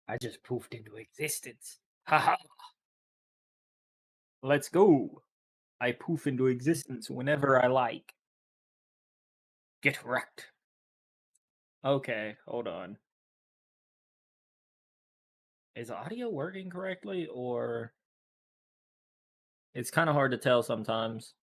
I just poofed into existence. Haha. Let's go. I poof into existence whenever I like. Get wrecked. Okay, hold on. Is audio working correctly or it's kind of hard to tell sometimes.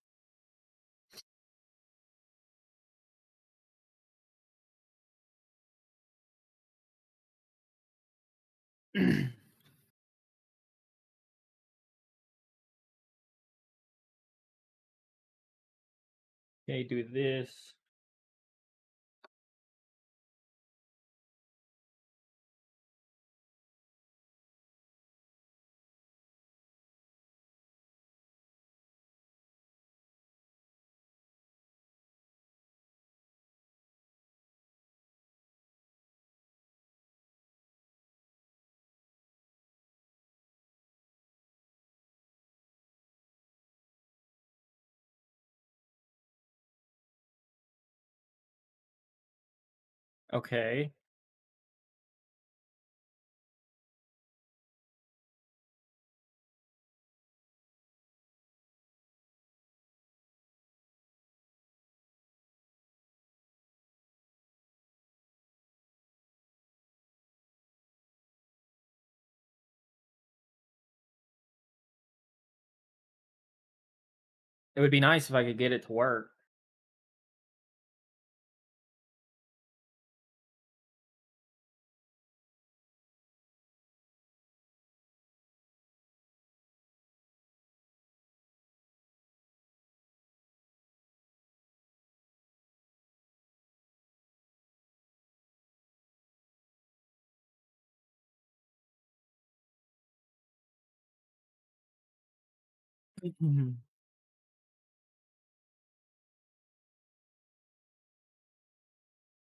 Okay, do this. Okay. It would be nice if I could get it to work. Mhm.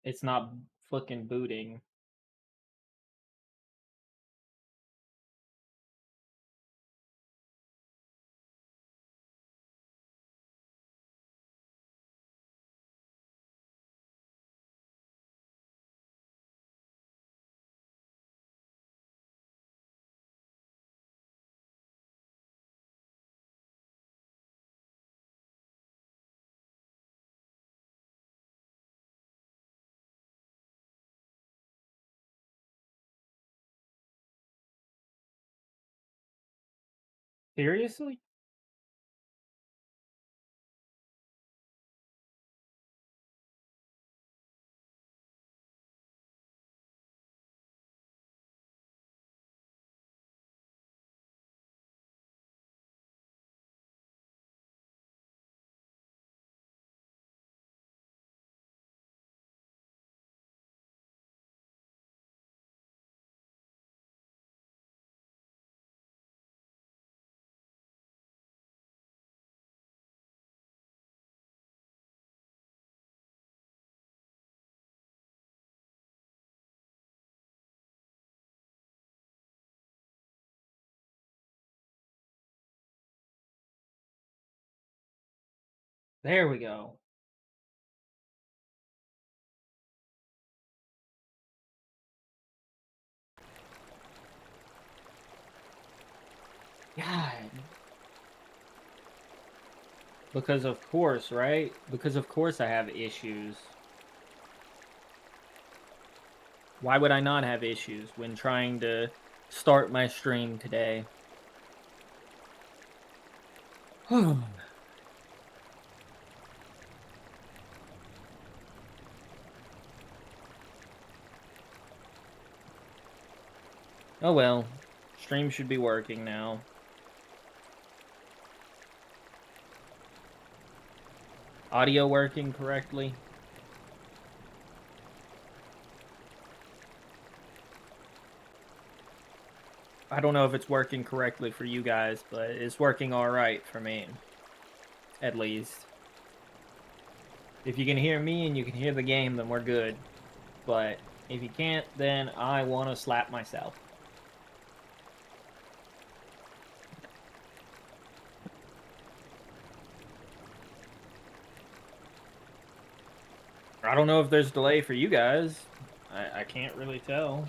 It's not fucking booting. Seriously? There we go. God. Because of course, right? Because of course I have issues. Why would I not have issues when trying to start my stream today? Oh well, stream should be working now. Audio working correctly? I don't know if it's working correctly for you guys, but it's working all right for me, at least. If you can hear me and you can hear the game, then we're good. But if you can't, then I want to slap myself. I don't know if there's delay for you guys. I can't really tell.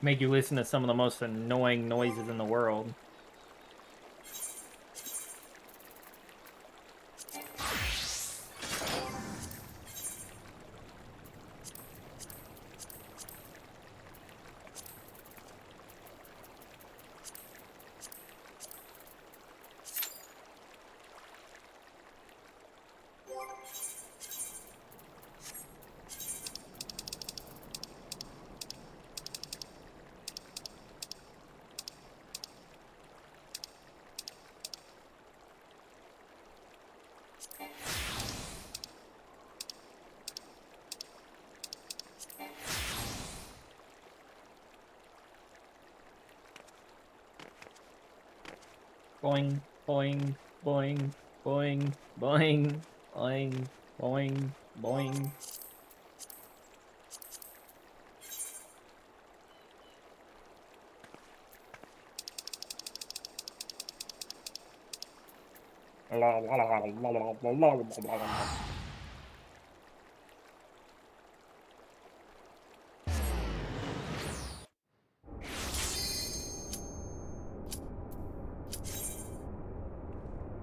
Make you listen to some of the most annoying noises in the world. Boing, boing, boing, boing, boing, boing, boing, boing.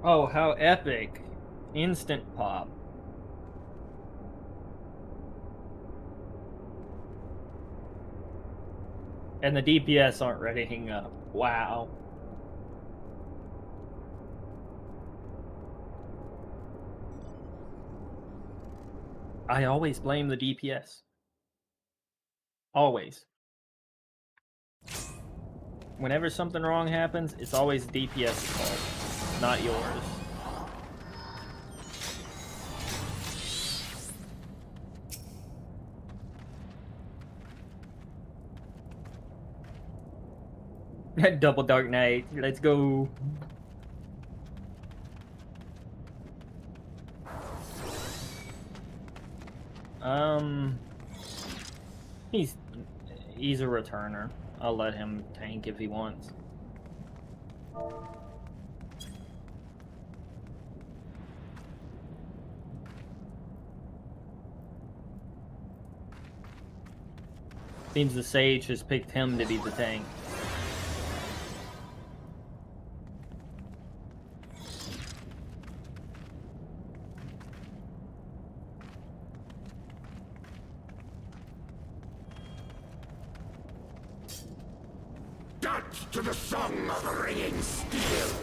Oh, how epic. Instant pop. And the DPS aren't readying up. Wow. I always blame the DPS. Always. Whenever something wrong happens, it's always DPS's fault, not yours. Double Dark Knight, let's go. He's a returner. I'll let him tank if he wants. Seems the Sage has picked him to be the tank. Dance to the song of ringing steel!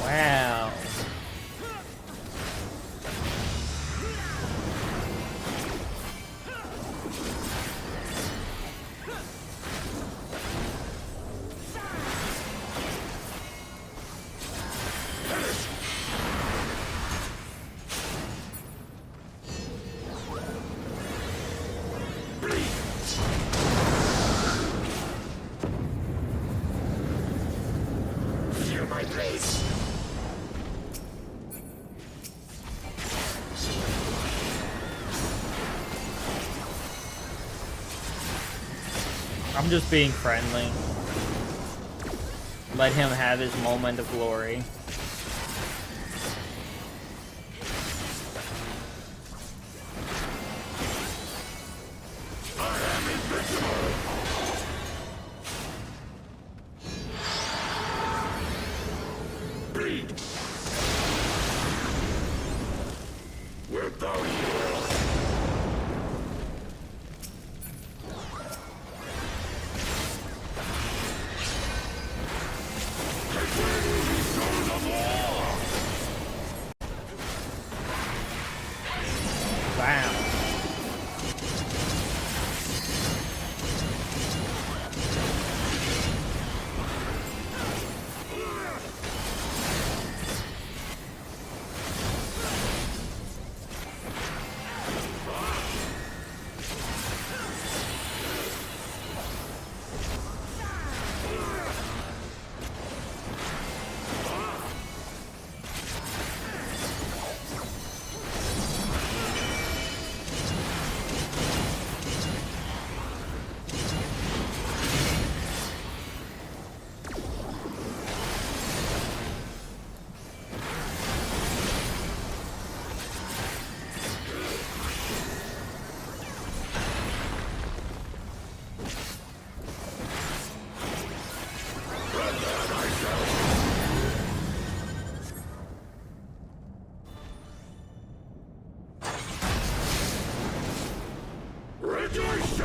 Wow. Feel my place! I'm just being friendly. Let him have his moment of glory. I am invincible! Bleed! Wilt thou heal? Take away the soul of all!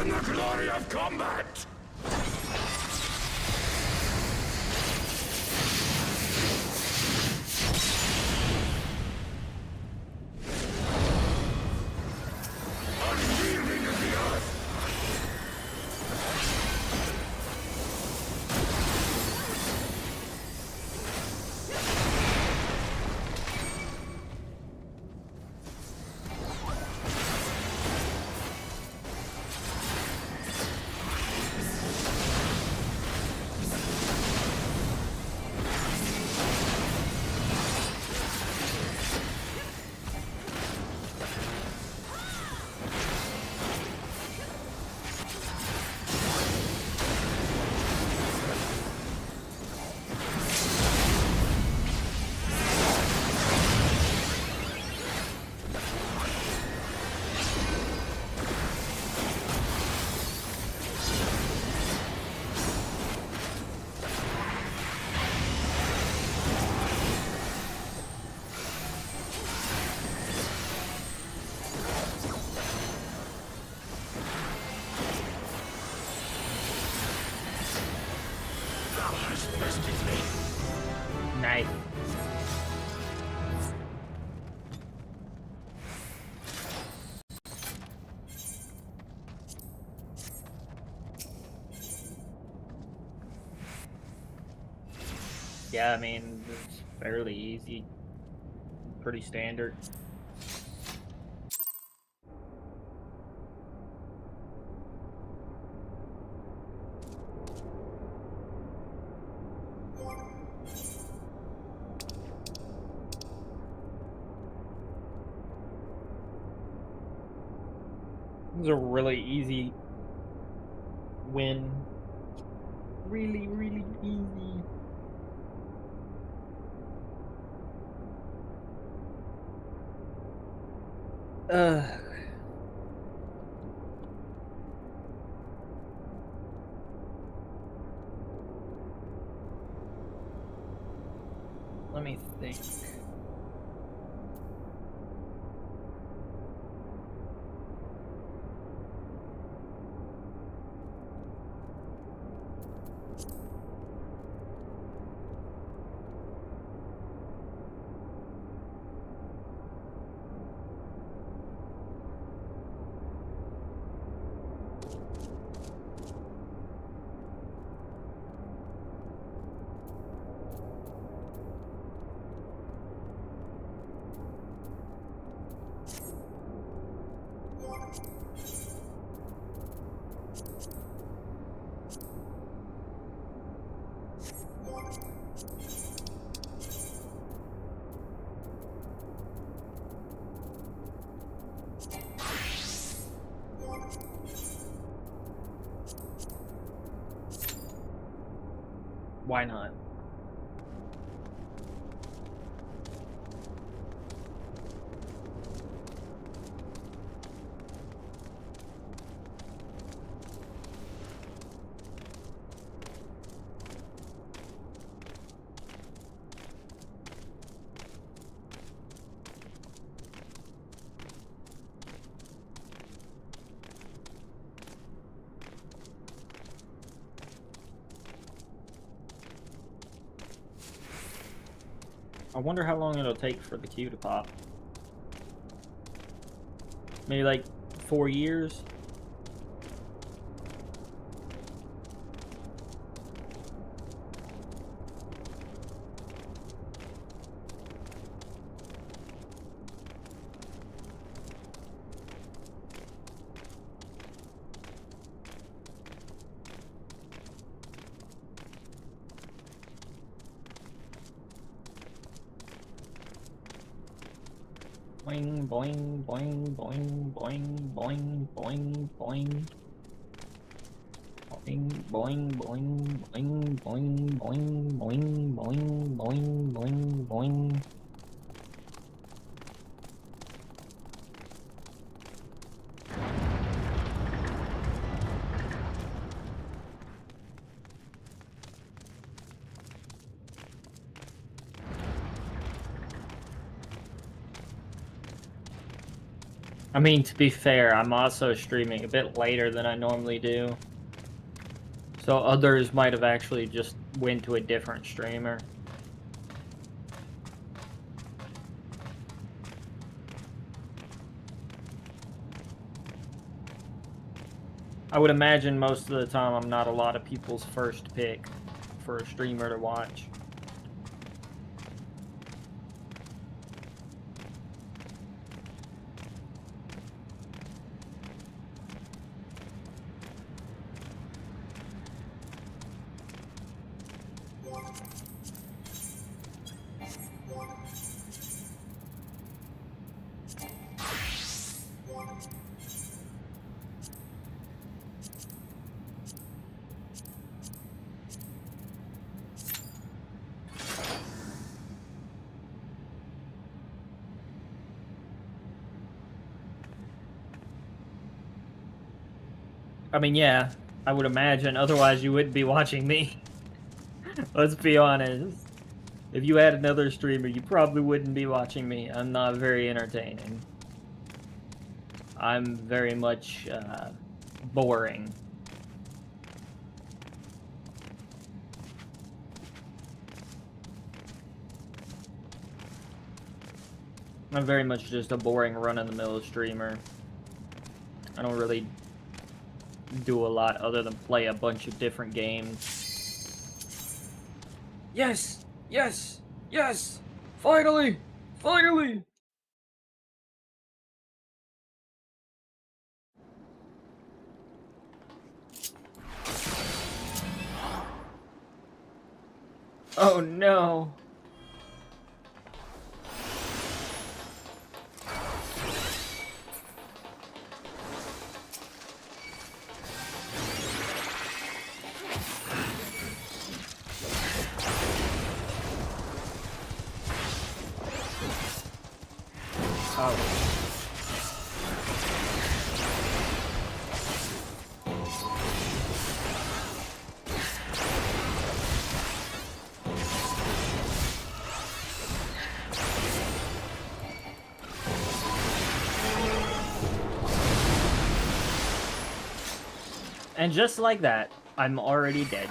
in the glory of combat! Unyielding as the earth! Nice. Yeah, I mean, it's fairly easy. Pretty standard. This is a really easy win. Really, really easy. Let me think. Why not? I wonder how long it'll take for the queue to pop. Maybe like 4 years? Boing, boing, boing, boing, boing, boing, boing, boing. Boing, boing, boing, boing, boing, boing, boing, boing, boing, boing, boing. I mean, to be fair, I'm also streaming a bit later than I normally do. So others might have actually just went to a different streamer. I would imagine most of the time I'm not a lot of people's first pick for a streamer to watch. I mean, yeah, I would imagine. Otherwise, you wouldn't be watching me. Let's be honest. If you had another streamer, you probably wouldn't be watching me. I'm not very entertaining. I'm very much boring. I'm very much just a boring run-of-the-mill streamer. I don't really do a lot other than play a bunch of different games. Yes! Yes! Yes! Finally! Finally! Oh no! Oh. And just like that, I'm already dead.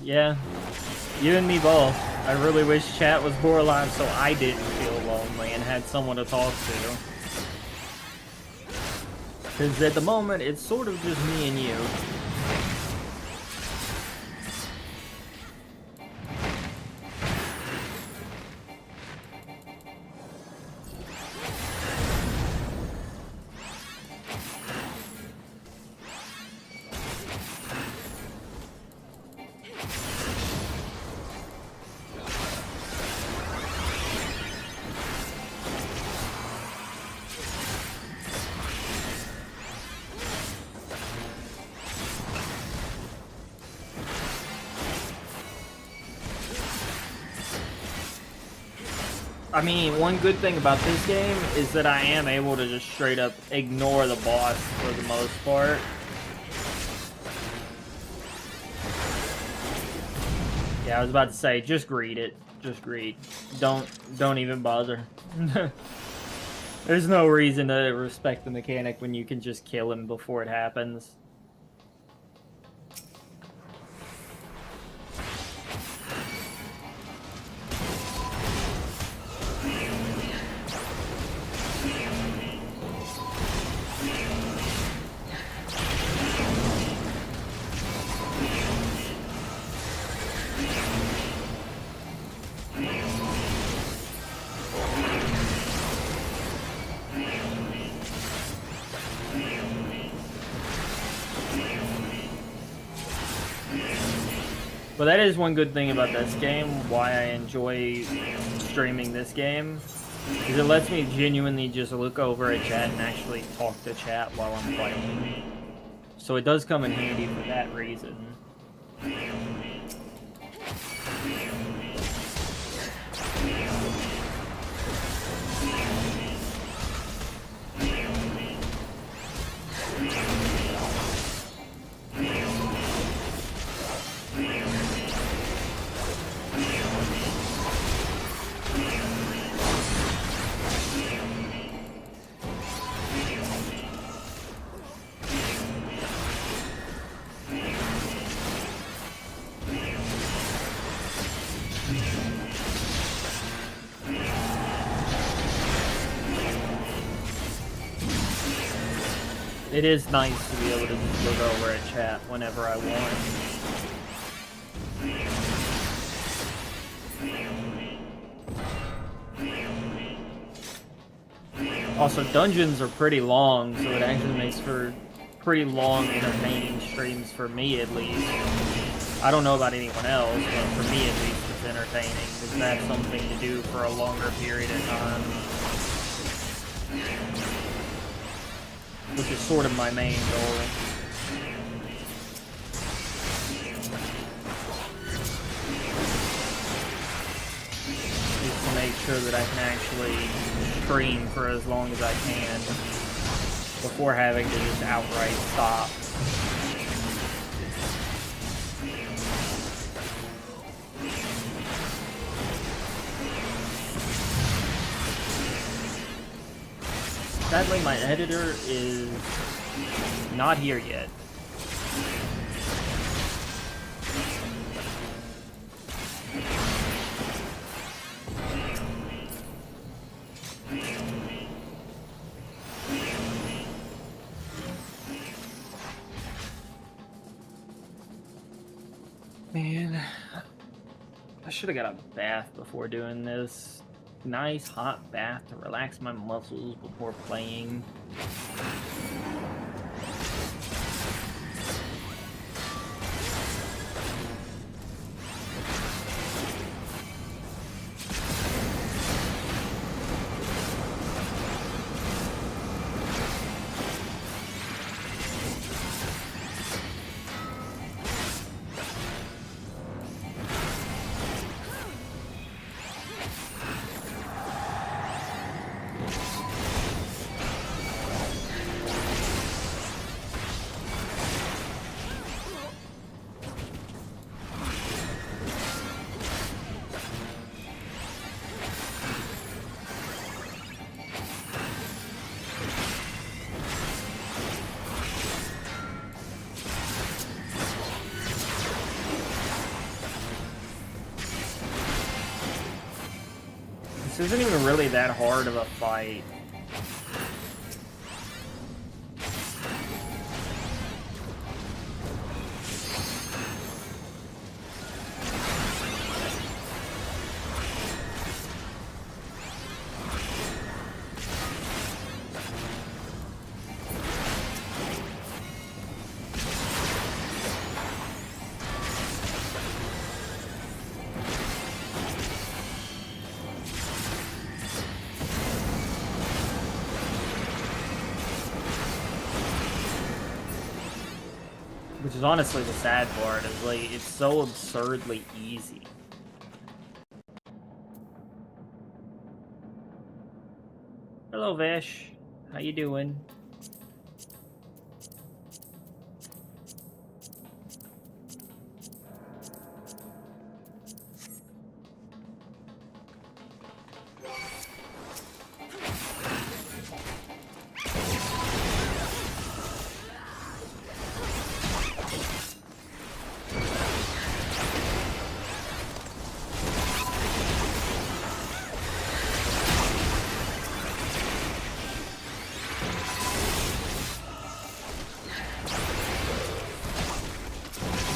Yeah. You and me both. I really wish chat was more alive so I didn't feel lonely and had someone to talk to. Because at the moment, it's sort of just me and you. I mean, one good thing about this game is that I am able to just straight up ignore the boss for the most part. Yeah, I was about to say, just greet it. Just greet. Don't even bother. There's no reason to respect the mechanic when you can just kill him before it happens. But that is one good thing about this game, why I enjoy streaming this game, is it lets me genuinely just look over at chat and actually talk to chat while I'm playing. So it does come in handy for that reason. It is nice to be able to just look over at chat whenever I want. Also, dungeons are pretty long, so it actually makes for pretty long, entertaining streams for me, at least. I don't know about anyone else, but for me, at least, it's entertaining, because that's something to do for a longer period of time. Which is sort of my main goal. Is to make sure that I can actually stream for as long as I can before having to just outright stop. Sadly, my editor is not here yet. Man, I should have got a bath before doing this. Nice hot bath to relax my muscles before playing. This isn't even really that hard of a fight. Which is honestly the sad part, is like, it's so absurdly easy. Hello, Vish. How you doing?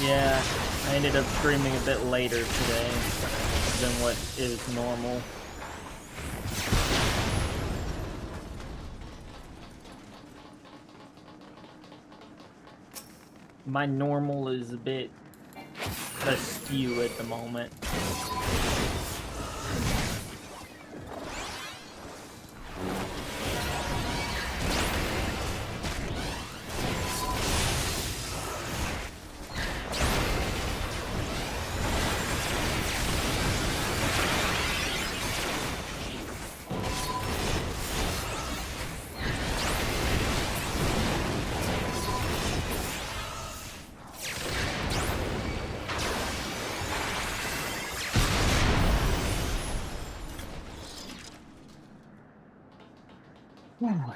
Yeah, I ended up streaming a bit later today than what is normal. My normal is a bit askew at the moment. Whew.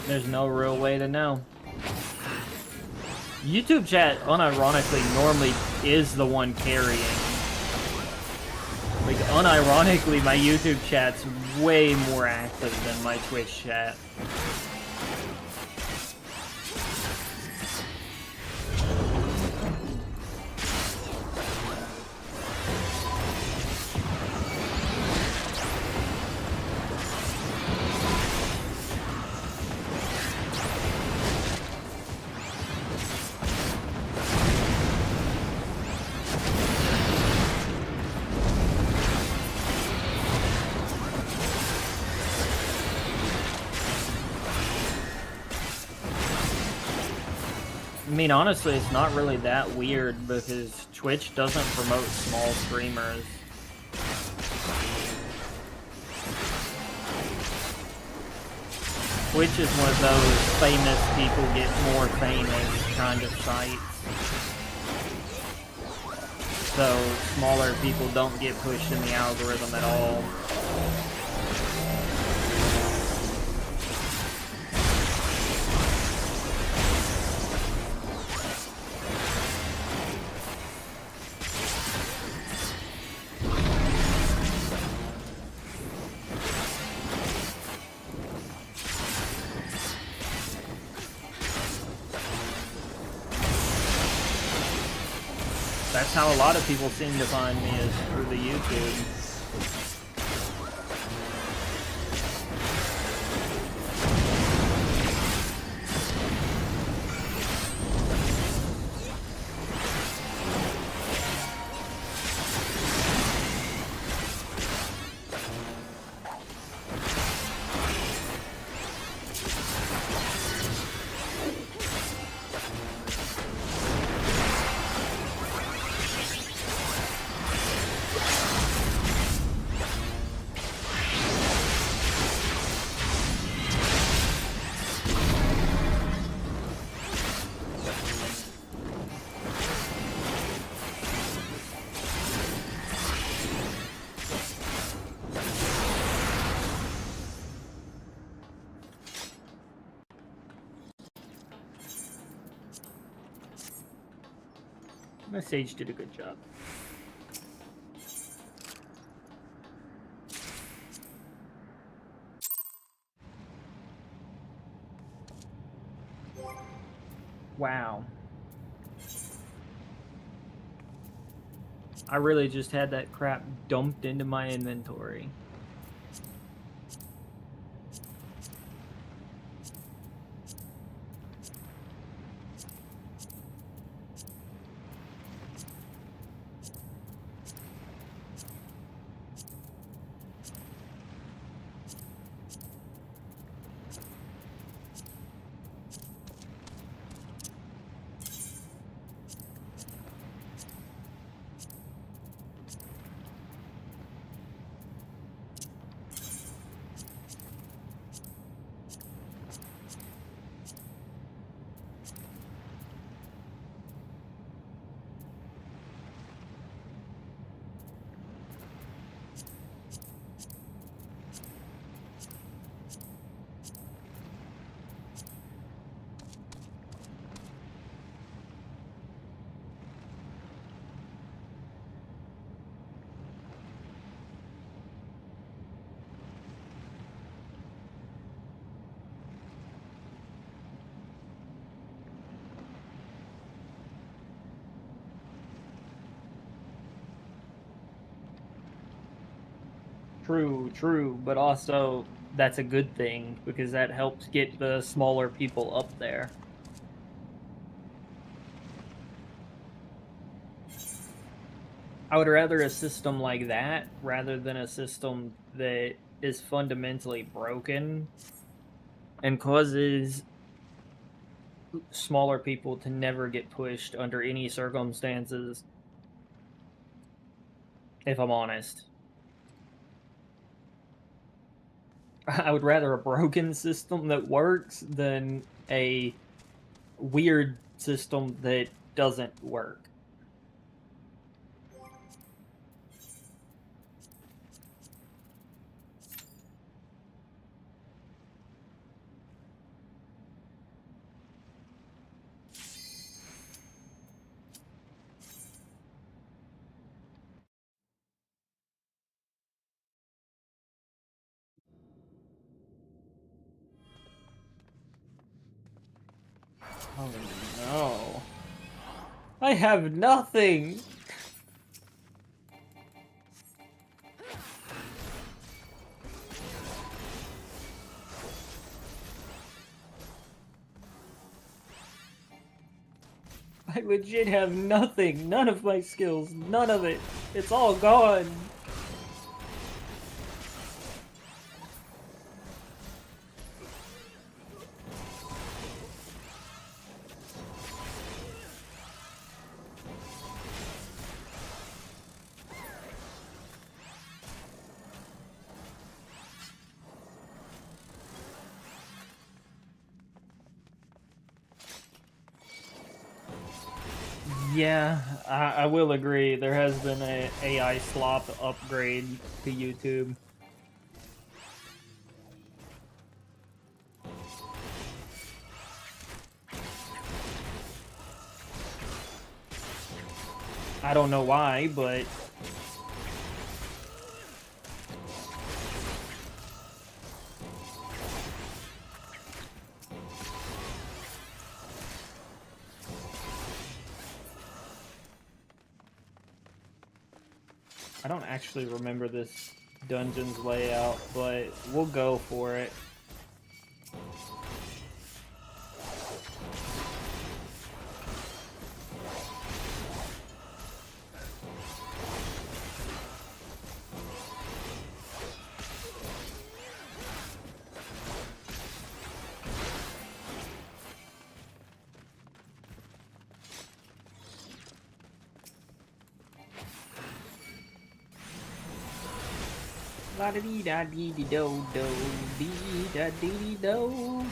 There's no real way to know. YouTube chat, unironically, normally is the one carrying. Like, unironically, my YouTube chat's way more active than my Twitch chat. I mean, honestly, it's not really that weird because Twitch doesn't promote small streamers. Twitch is one of those famous people get more famous kind of sites. So, smaller people don't get pushed in the algorithm at all. That's how a lot of people seem to find me, is through the YouTube. My Sage did a good job. Wow. I really just had that crap dumped into my inventory. True, but also that's a good thing because that helps get the smaller people up there. I would rather a system like that rather than a system that is fundamentally broken and causes smaller people to never get pushed under any circumstances, if I'm honest. I would rather a broken system that works than a weird system that doesn't work. Oh no. I have nothing! I legit have nothing. None of my skills. None of it. It's all gone. Yeah, I will agree. There has been a AI slop upgrade to YouTube. I don't know why, but I don't actually remember this dungeon's layout, but we'll go for it. La da dee da dee dee do do dee da dee dee do.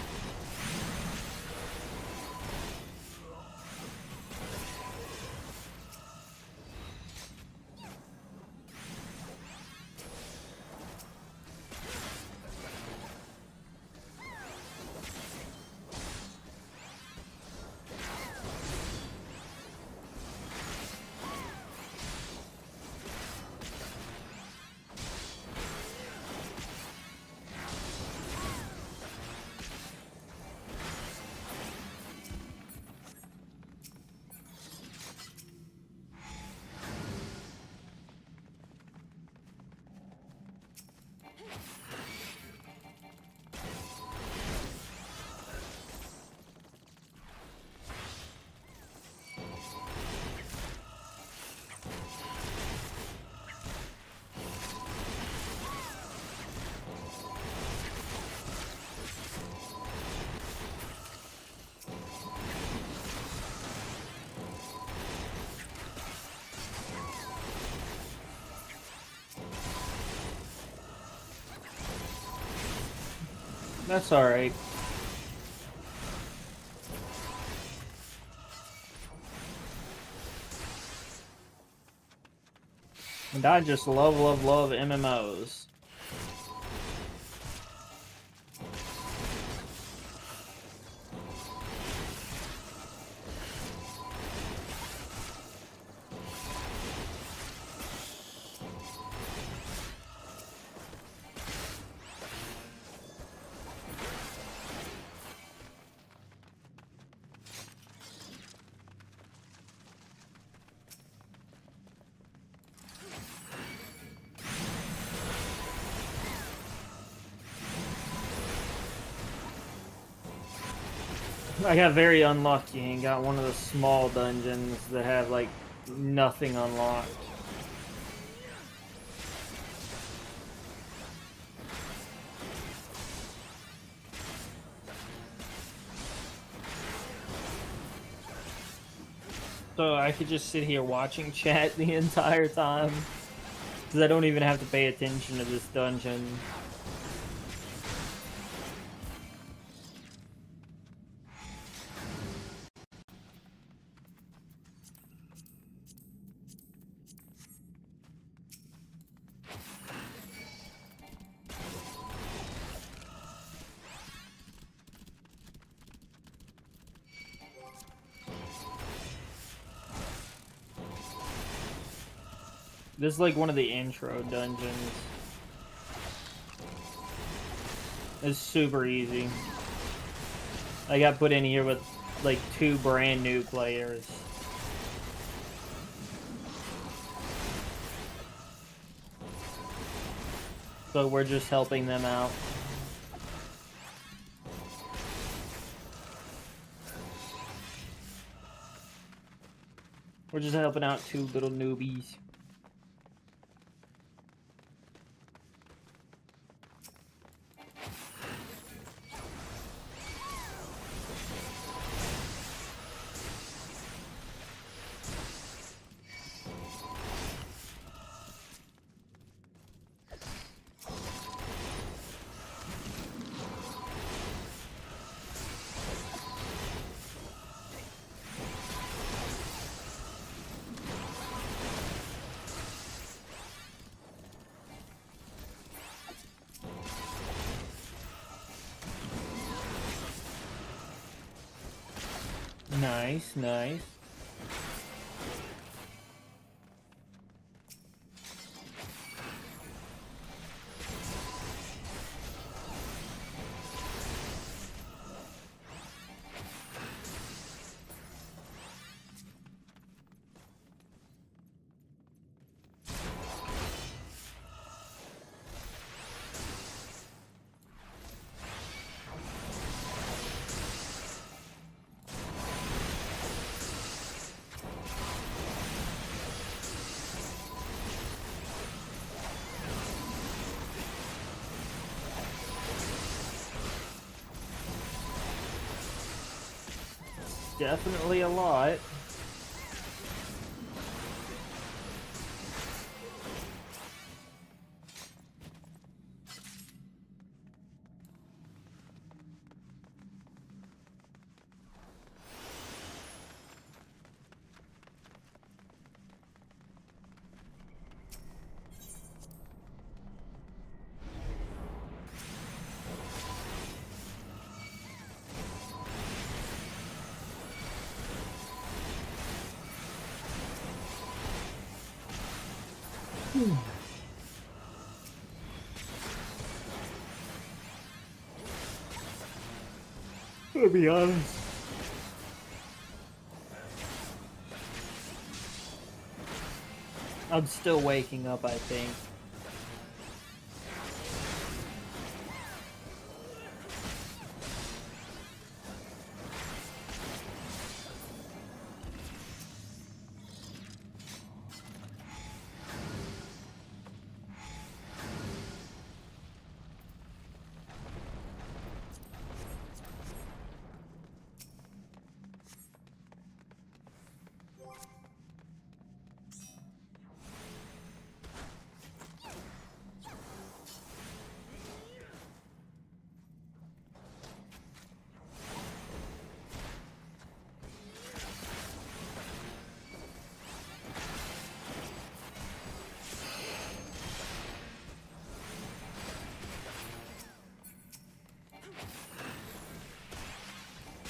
That's alright. And I just love MMOs. I got very unlucky and got one of the small dungeons that have like nothing unlocked. So I could just sit here watching chat the entire time because I don't even have to pay attention to this dungeon. This is like one of the intro dungeons. It's super easy. I got put in here with like 2 brand new players. So we're just helping them out. We're just helping out 2 little newbies. Nice, nice. definitely a lot. To be honest. I'm still waking up, I think.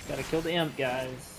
Gotta kill the imp, guys.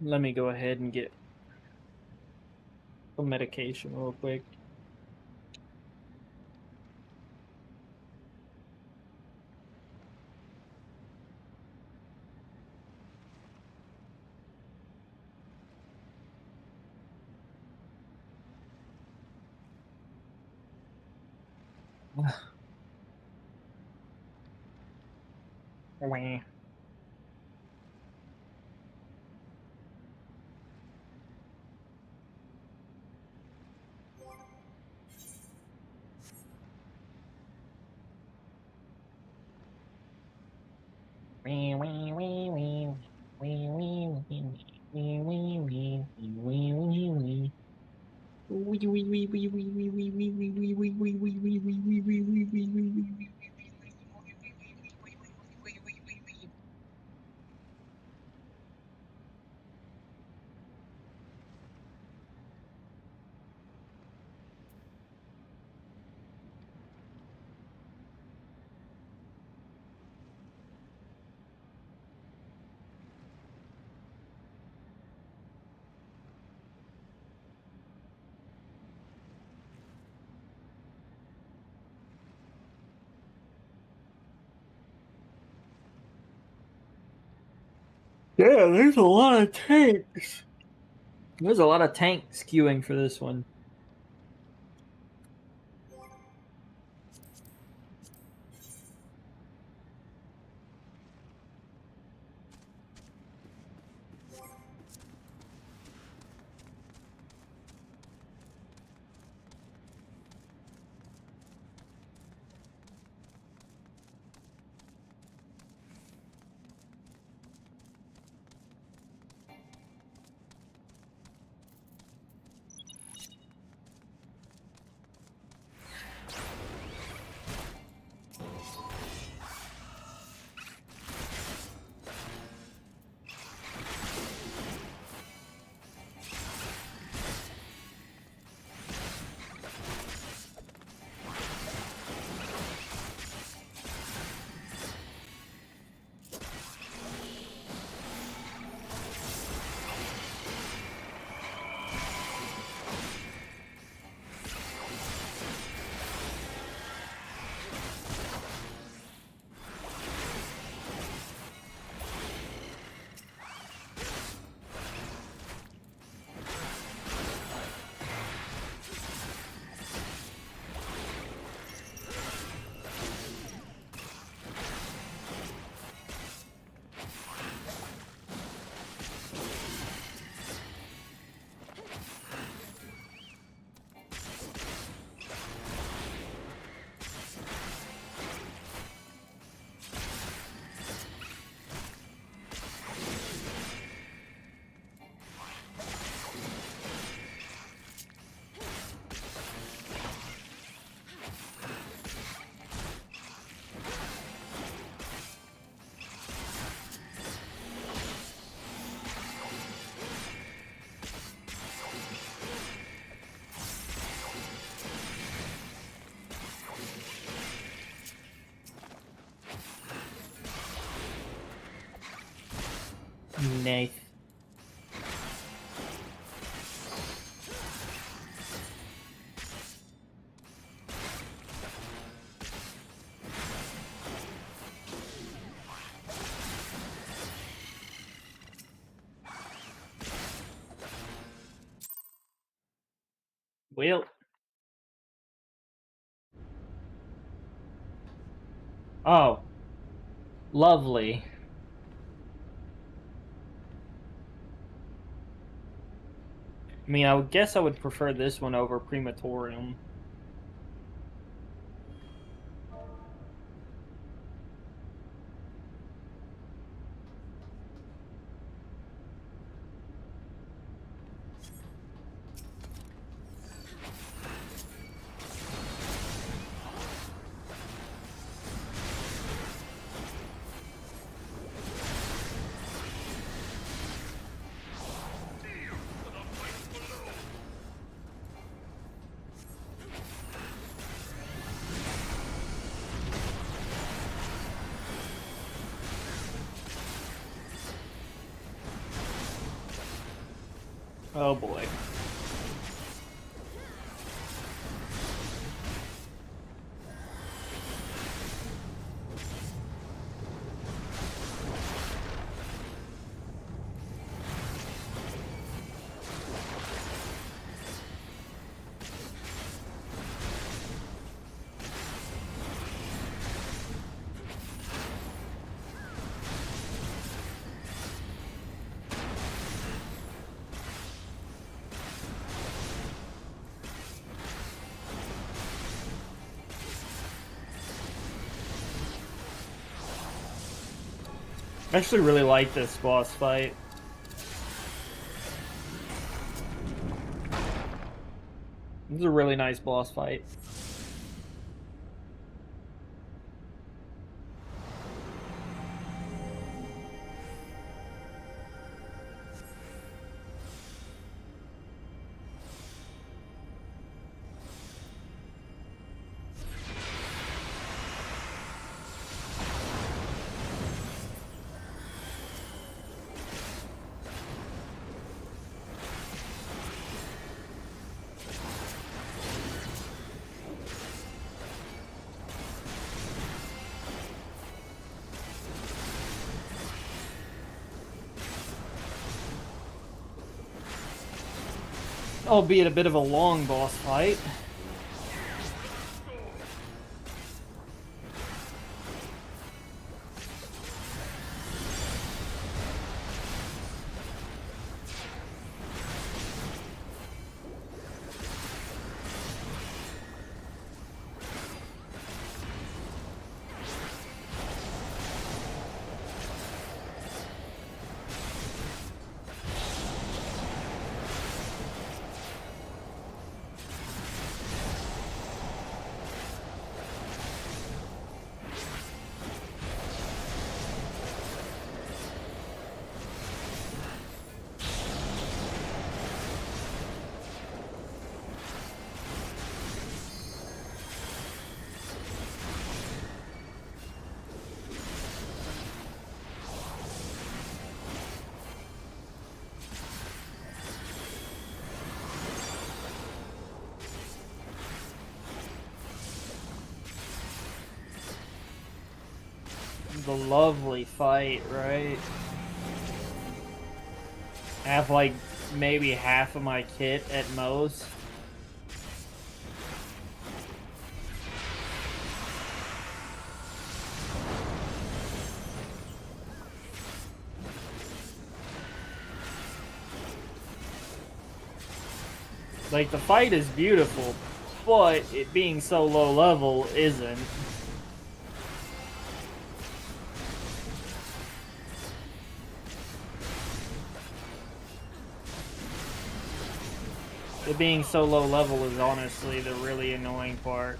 Let me go ahead and get some medication real quick. Wah. Yeah, there's a lot of tanks. There's a lot of tanks queuing for this one. Nice. Well. Oh. Lovely. I mean, I would guess I would prefer this one over Prematorium. Oh boy. I actually really like this boss fight. This is a really nice boss fight. Albeit a bit of a long boss fight. The lovely fight, right? I have like maybe half of my kit at most. Like, the fight is beautiful, but it being so low level isn't. It being so low level is honestly the really annoying part.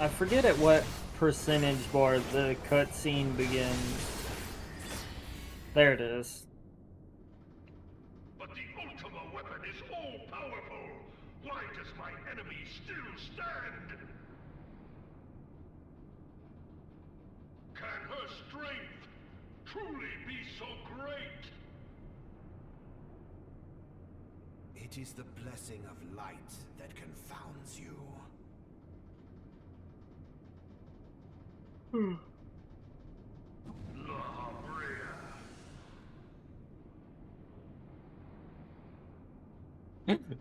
I forget at what percentage bar the cutscene begins. There it is. But the Ultima weapon is all-powerful! Why does my enemy still stand? Can her strength truly be so great? It is the blessing of light that confounds you.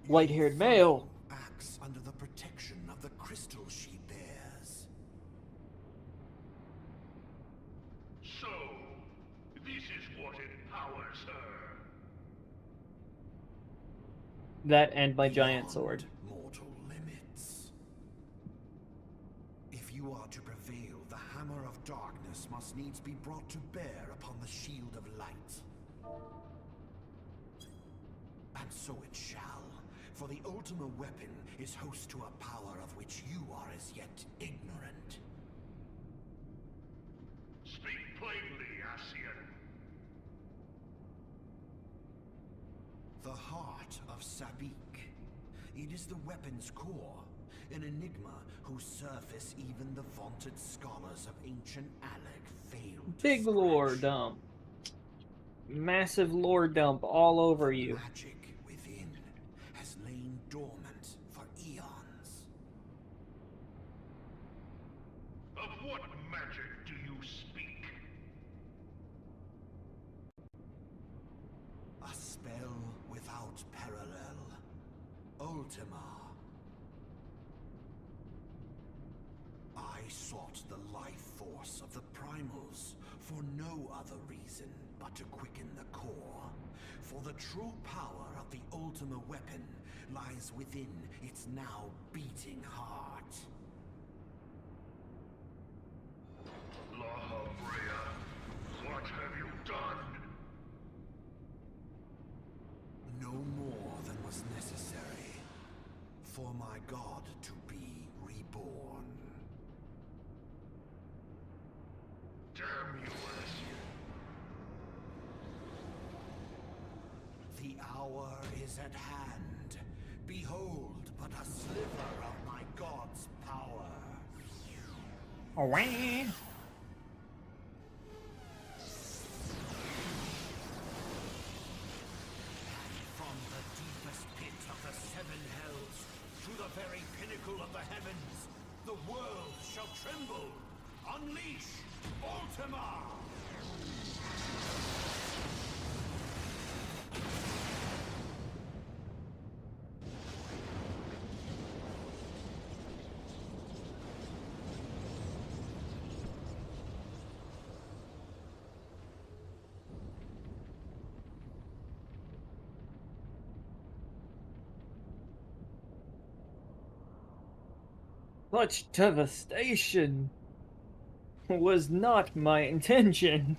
White-haired male. Acts under the protection of the crystal she bears. So, this is what empowers her. That and my giant sword. Mortal limits. If you are to prevail, the hammer of darkness must needs be brought to bear upon the shield of light. And so it shall, for the Ultima weapon is host to a power of which you are as yet ignorant. Speak plainly, Ascian. The heart of Sabik. It is the weapon's core, an enigma whose surface even the vaunted scholars of ancient Alec failed to Big lore scratch. dump. Massive lore dump all over you. Magic within has lain dormant for eons. Of what magic do you speak? A spell without parallel. Ultima. I sought the life force of the primals for no other reason but to quicken the core. For the true power of the Ultima weapon lies within its now beating heart. Law of Rhea, what have you done? No more than was necessary for my god to be reborn. Damn you, Ascian. The hour is at hand. Behold but a sliver of my god's power. Away. From the deepest pit of the seven hells to the very pinnacle of the heavens, the world shall tremble. Unleash Ultima! Such devastation was not my intention.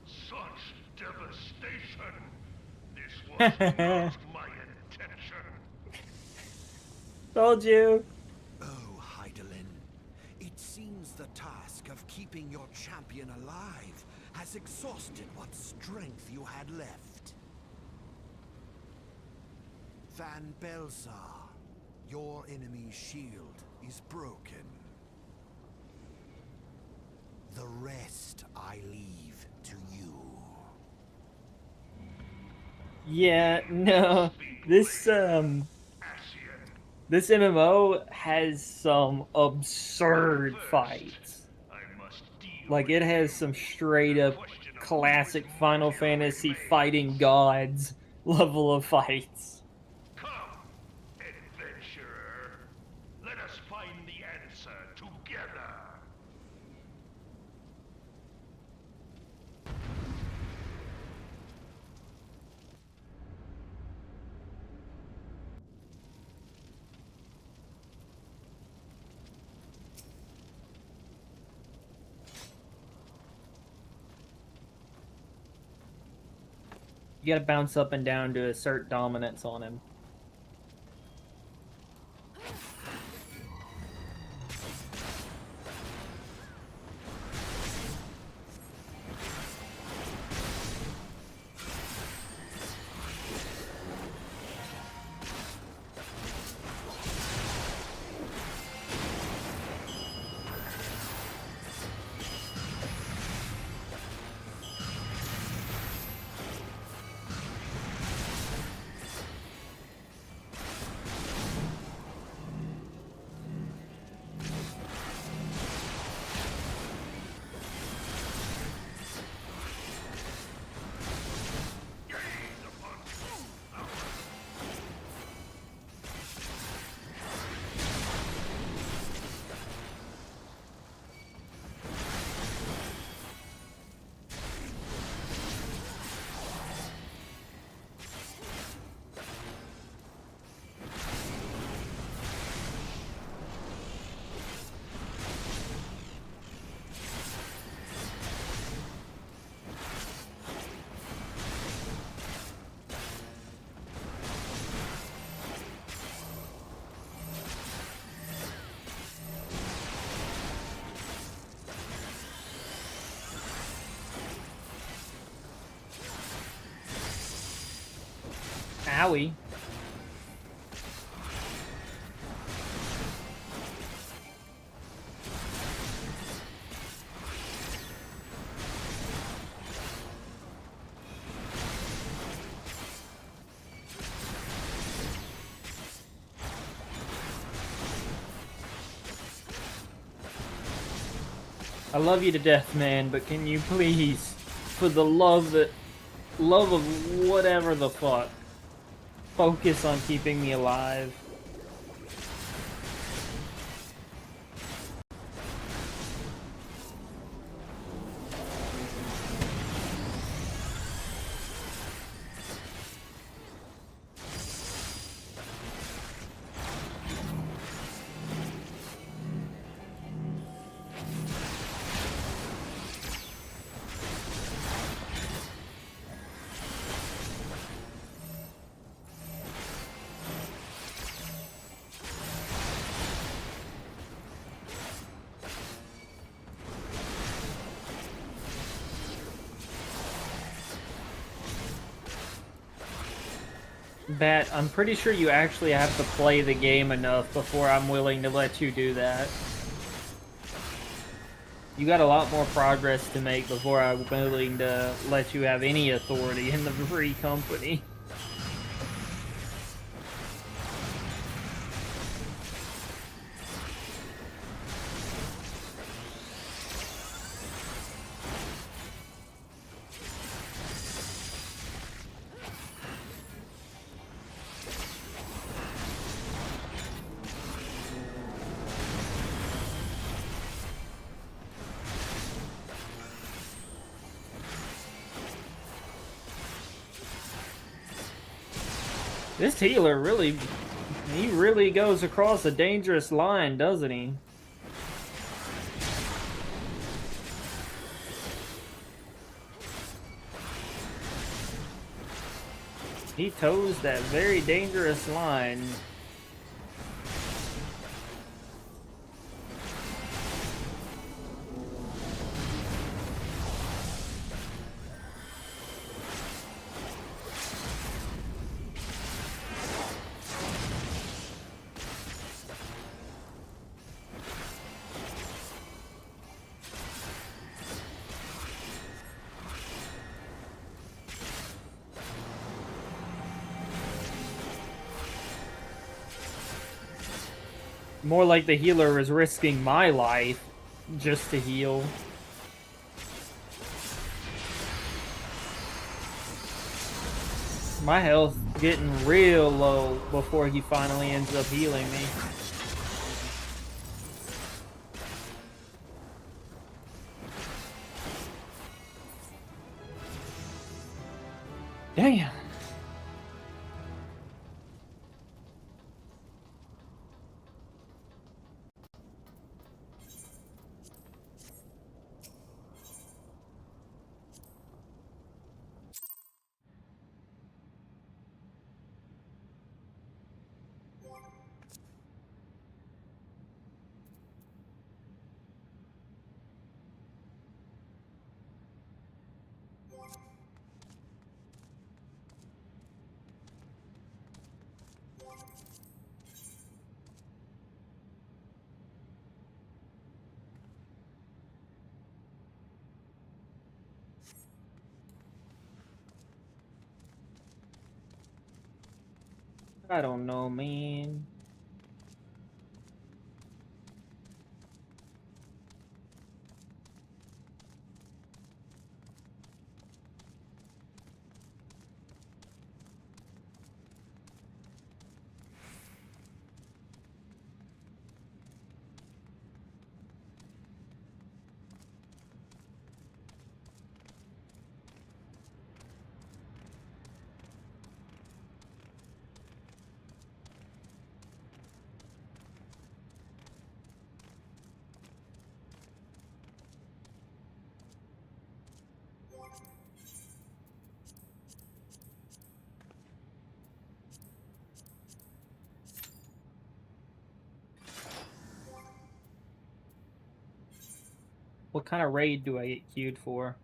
Such devastation! This was not my intention! Told you. Oh, Heidelin, it seems the task of keeping your champion alive has exhausted what strength you had left. Van Belsar, your enemy's shield is broken. The rest I leave to you. Yeah, no. This Ascian, this MMO has some absurd fights. I must deal Like, it has some straight up classic Final Fantasy fighting gods level of fights. Come, adventurer. Let us find the answer together. You gotta bounce up and down to assert dominance on him. Owie. I love you to death, man, but can you please, for the love of whatever the fuck, focus on keeping me alive? Bat, I'm pretty sure you actually have to play the game enough before I'm willing to let you do that. You got a lot more progress to make before I'm willing to let you have any authority in the free company. This healer he really goes across a dangerous line, doesn't he? He toes that very dangerous line. More like the healer is risking my life just to heal. My health getting real low before he finally ends up healing me. Damn. I don't know, man. What kind of raid do I get queued for?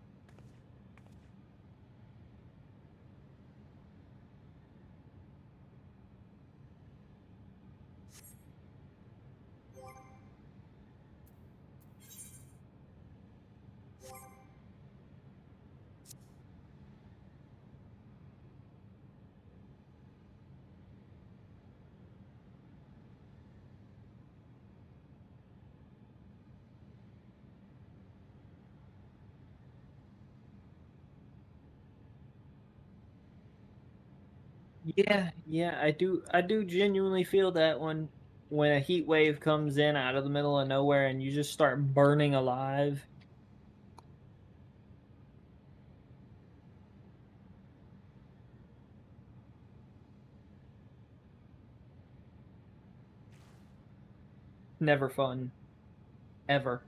Yeah, I do genuinely feel that when a heat wave comes in out of the middle of nowhere and you just start burning alive. Never fun. Ever.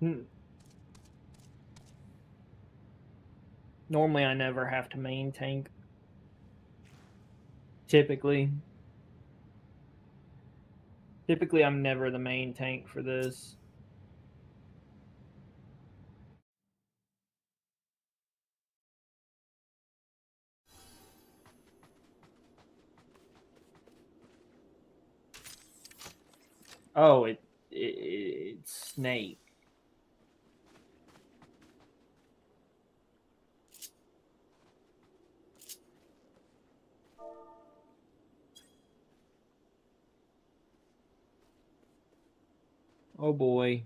N Normally, I never have to main tank, typically. Typically, I'm never the main tank for this. Oh, it's Snake. Oh boy.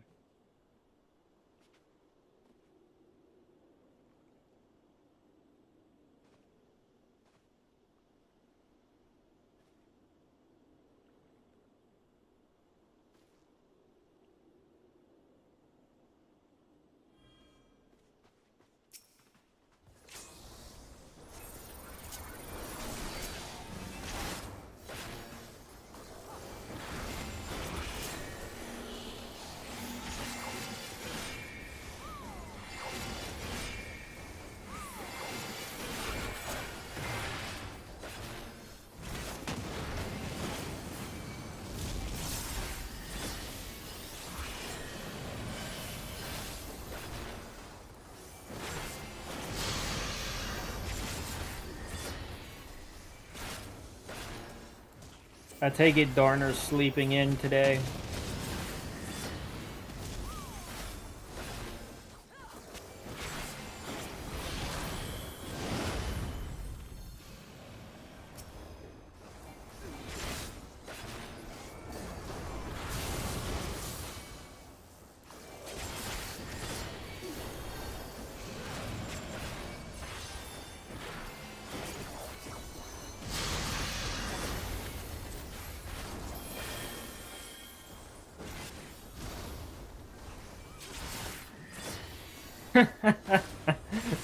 I take it Darner's sleeping in today.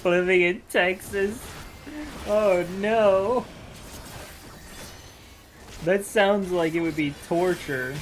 Living in Texas. Oh no. That sounds like it would be torture.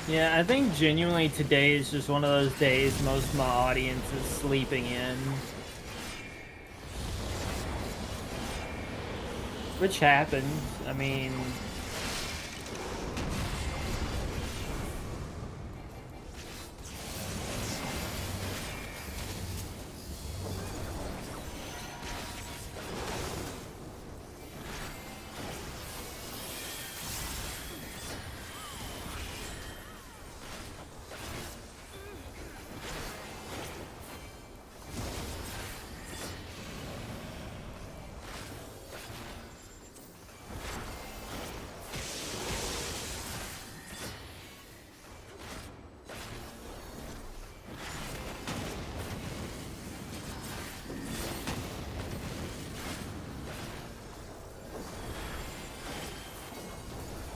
Yeah, I think genuinely today is just one of those days most of my audience is sleeping in. Which happens. I mean,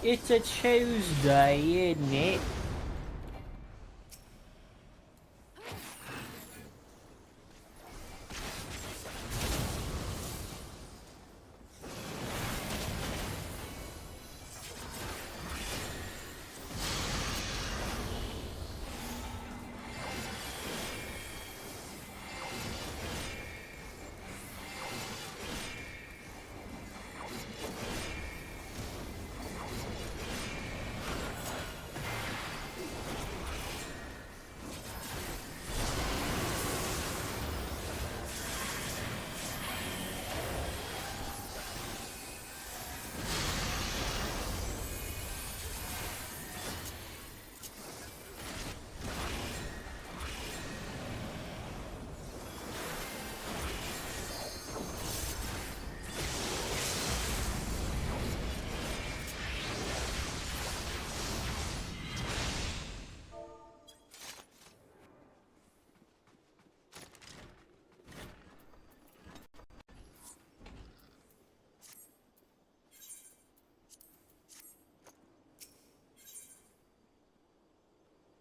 It's a Tuesday, isn't it?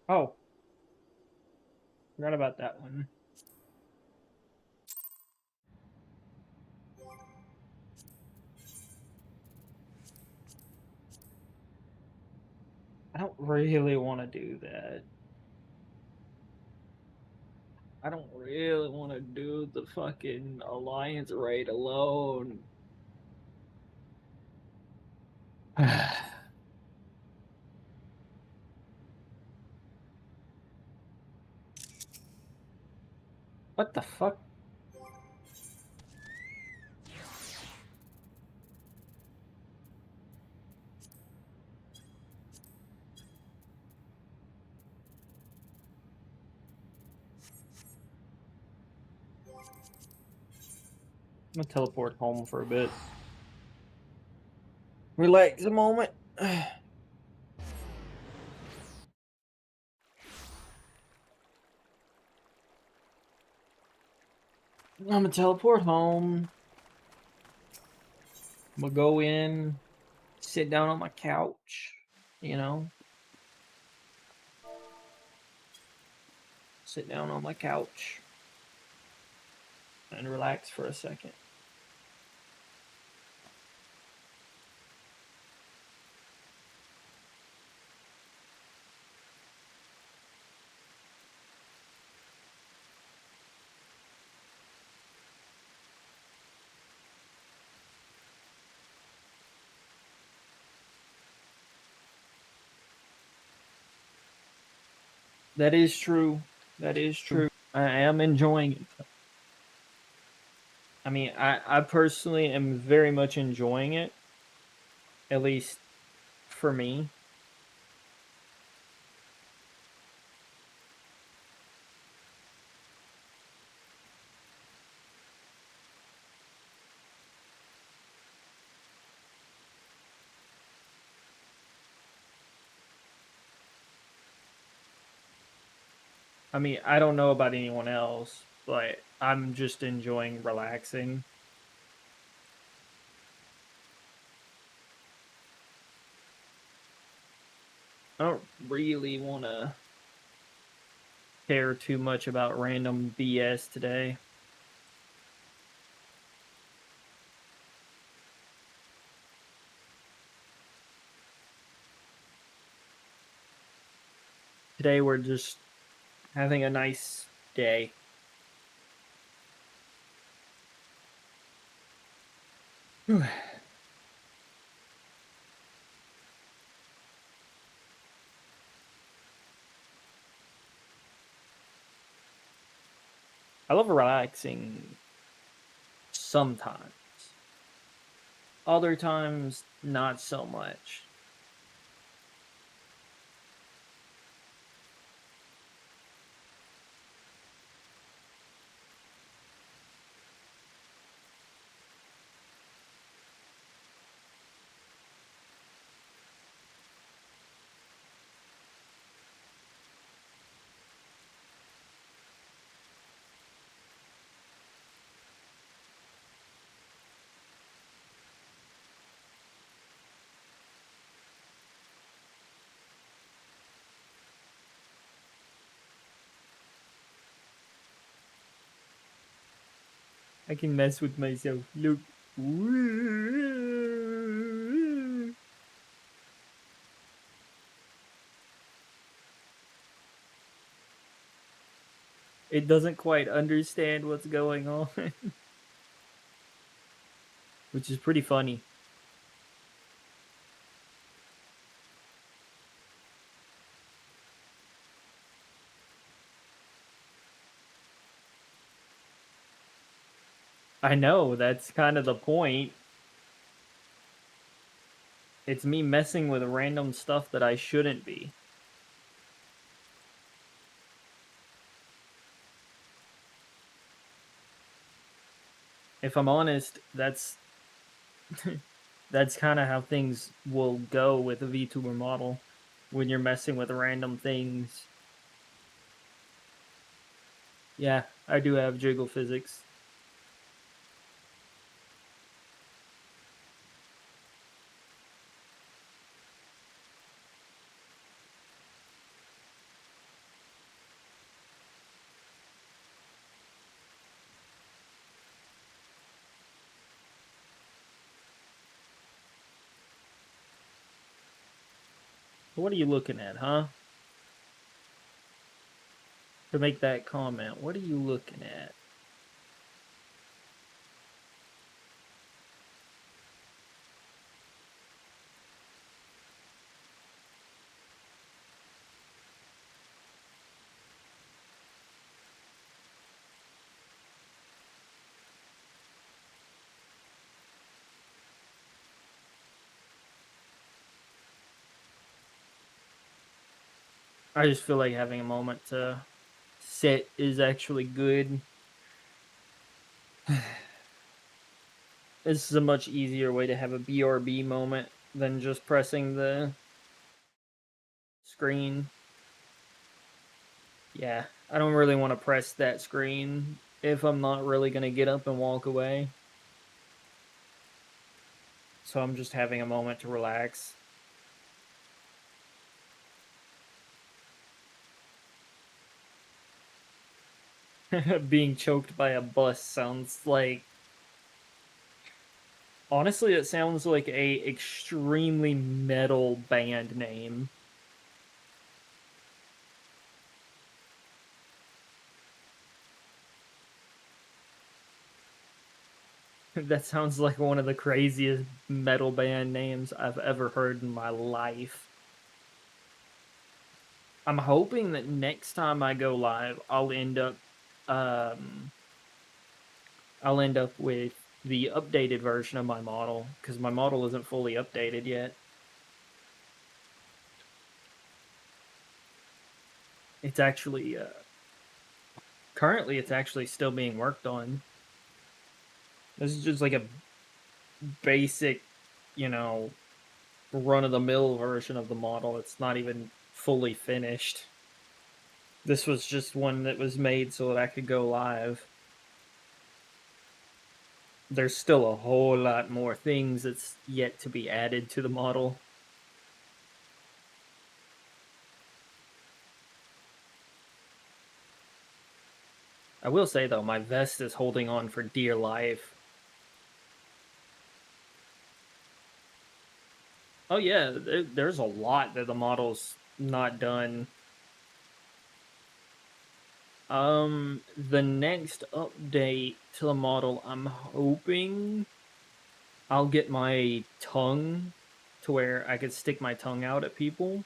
Oh, forgot about that one. I don't really want to do that. I don't really want to do the fucking alliance raid alone. What the fuck? I'm gonna teleport home for a bit. Relax a moment. I'm gonna teleport home. I'm gonna go in, sit down on my couch, you know? Sit down on my couch and relax for a second. That is true. That is true. I am enjoying it. I mean, I personally am very much enjoying it. At least for me. I mean, I don't know about anyone else, but I'm just enjoying relaxing. I don't really want to care too much about random BS today. Today we're just having a nice day. I love relaxing sometimes. Other times, not so much. I can mess with myself. Look. It doesn't quite understand what's going on, which is pretty funny. I know, that's kind of the point. It's me messing with random stuff that I shouldn't be. If I'm honest, that's kind of how things will go with a VTuber model when you're messing with random things. Yeah, I do have jiggle physics. What are you looking at, huh? To make that comment, what are you looking at? I just feel like having a moment to sit is actually good. This is a much easier way to have a BRB moment than just pressing the screen. Yeah, I don't really want to press that screen if I'm not really going to get up and walk away. So I'm just having a moment to relax. Being choked by a bus sounds like... Honestly, it sounds like a extremely metal band name. That sounds like one of the craziest metal band names I've ever heard in my life. I'm hoping that next time I go live, I'll end up with the updated version of my model, because my model isn't fully updated yet. It's actually currently it's actually still being worked on. This is just like a basic, you know, run-of-the-mill version of the model. It's not even fully finished. This was just one that was made so that I could go live. There's still a whole lot more things that's yet to be added to the model. I will say, though, my vest is holding on for dear life. Oh, yeah, there's a lot that the model's not done. The next update to the model, I'm hoping I'll get my tongue to where I could stick my tongue out at people.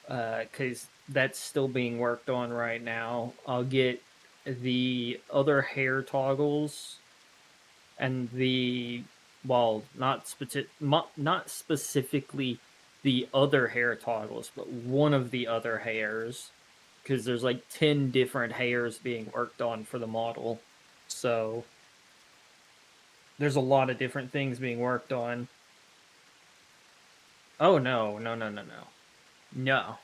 Because that's still being worked on right now. I'll get the other hair toggles and the... well, not specifically the other hair toggles, but one of the other hairs, because there's like 10 different hairs being worked on for the model. So there's a lot of different things being worked on. Oh, no. No.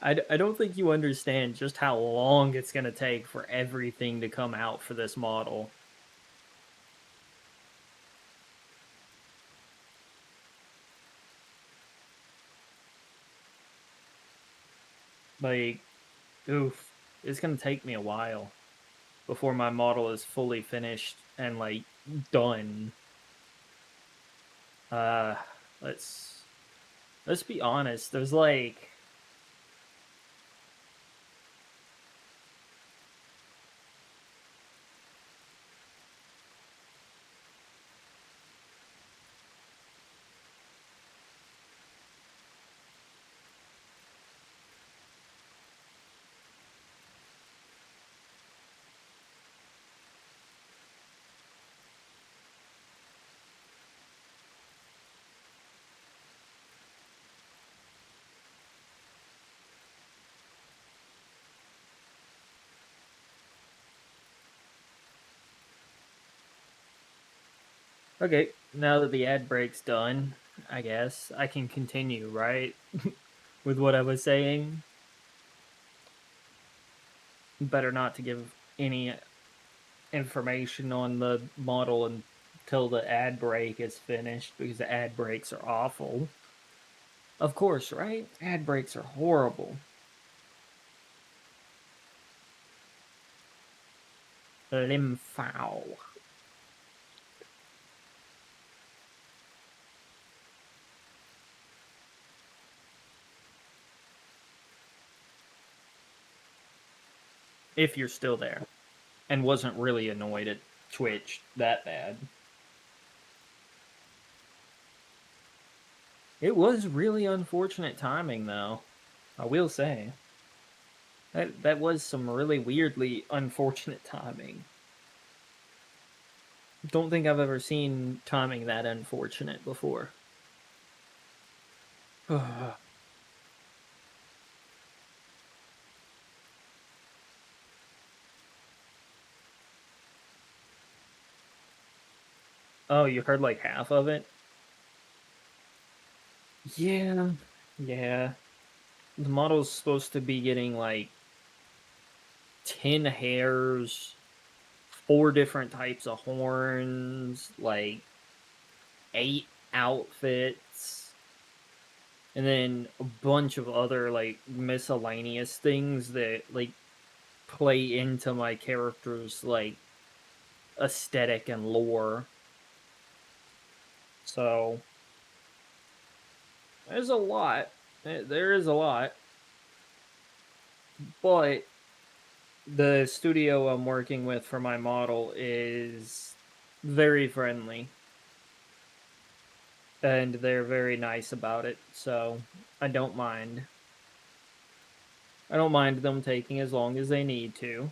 I don't think you understand just how long it's going to take for everything to come out for this model. Like, oof, it's going to take me a while. before my model is fully finished and like done. Uh, let's be honest. There's like okay, now that the ad break's done, I guess I can continue, right? With what I was saying. Better not to give any information on the model until the ad break is finished because the ad breaks are awful. Of course, right? Ad breaks are horrible. Limfow. If you're still there and wasn't really annoyed at Twitch that bad. It was really unfortunate timing, though. I will say. That was some really weirdly unfortunate timing. Don't think I've ever seen timing that unfortunate before. Oh, you heard like half of it? Yeah. Yeah. The model's supposed to be getting like 10 hairs, 4 different types of horns, like 8 outfits, and then a bunch of other like miscellaneous things that like play into my character's like aesthetic and lore. So there's a lot. There is a lot. But the studio I'm working with for my model is very friendly. And they're very nice about it, so I don't mind. I don't mind them taking as long as they need to.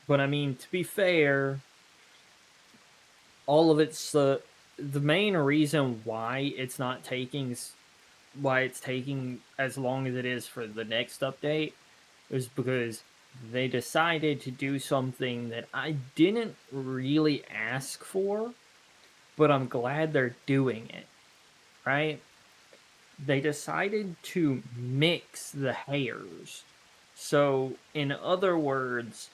But I mean, to be fair, all of it's the main reason why it's taking as long as it is for the next update is because they decided to do something that I didn't really ask for, but I'm glad they're doing it, right? They decided to mix the hairs. So, in other words,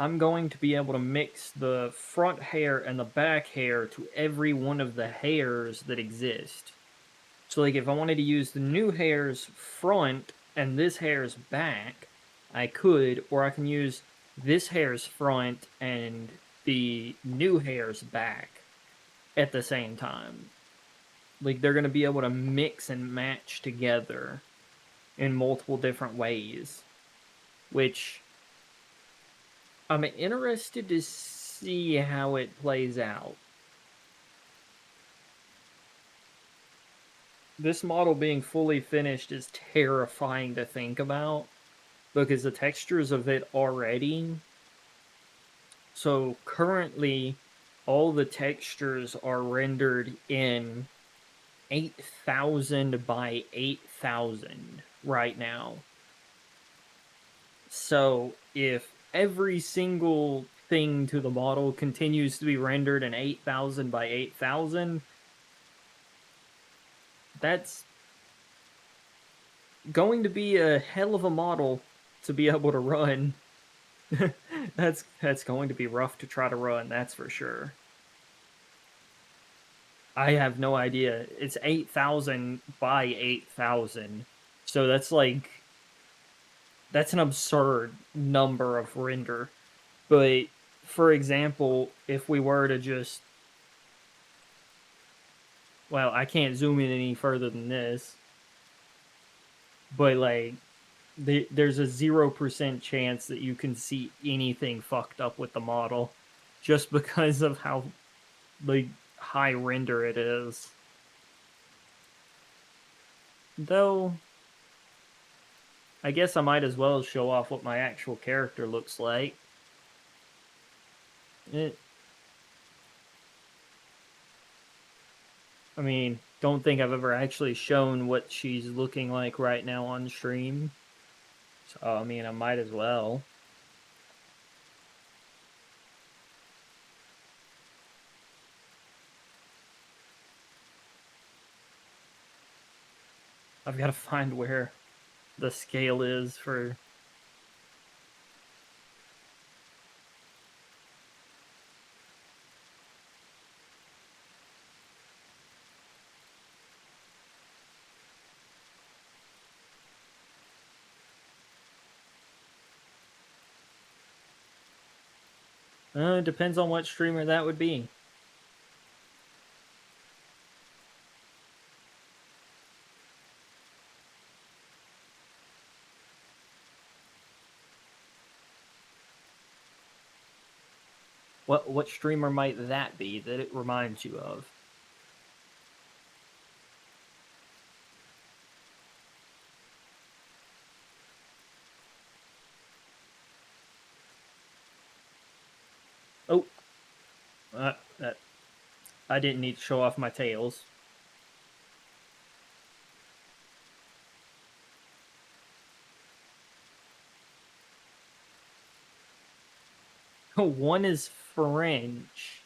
I'm going to be able to mix the front hair and the back hair to every one of the hairs that exist. So, like, if I wanted to use the new hair's front and this hair's back, I could, or I can use this hair's front and the new hair's back at the same time. Like, they're going to be able to mix and match together in multiple different ways, which I'm interested to see how it plays out. This model being fully finished is terrifying to think about because the textures of it already. So currently, all the textures are rendered in 8,000 by 8,000 right now. So if every single thing to the model continues to be rendered in 8,000 by 8,000, that's going to be a hell of a model to be able to run. That's going to be rough to try to run, that's for sure. I have no idea. It's 8,000 by 8,000. So that's like, that's an absurd number of render. But for example, if we were to just, well, I can't zoom in any further than this, but like there's a 0% chance that you can see anything fucked up with the model just because of how like high render it is. Though I guess I might as well show off what my actual character looks like. I mean, don't think I've ever actually shown what she's looking like right now on stream. So, I mean, I might as well. I've got to find where the scale is for... It depends on what streamer that would be. What streamer might that be that it reminds you of? Oh, that I didn't need to show off my tails. One is French.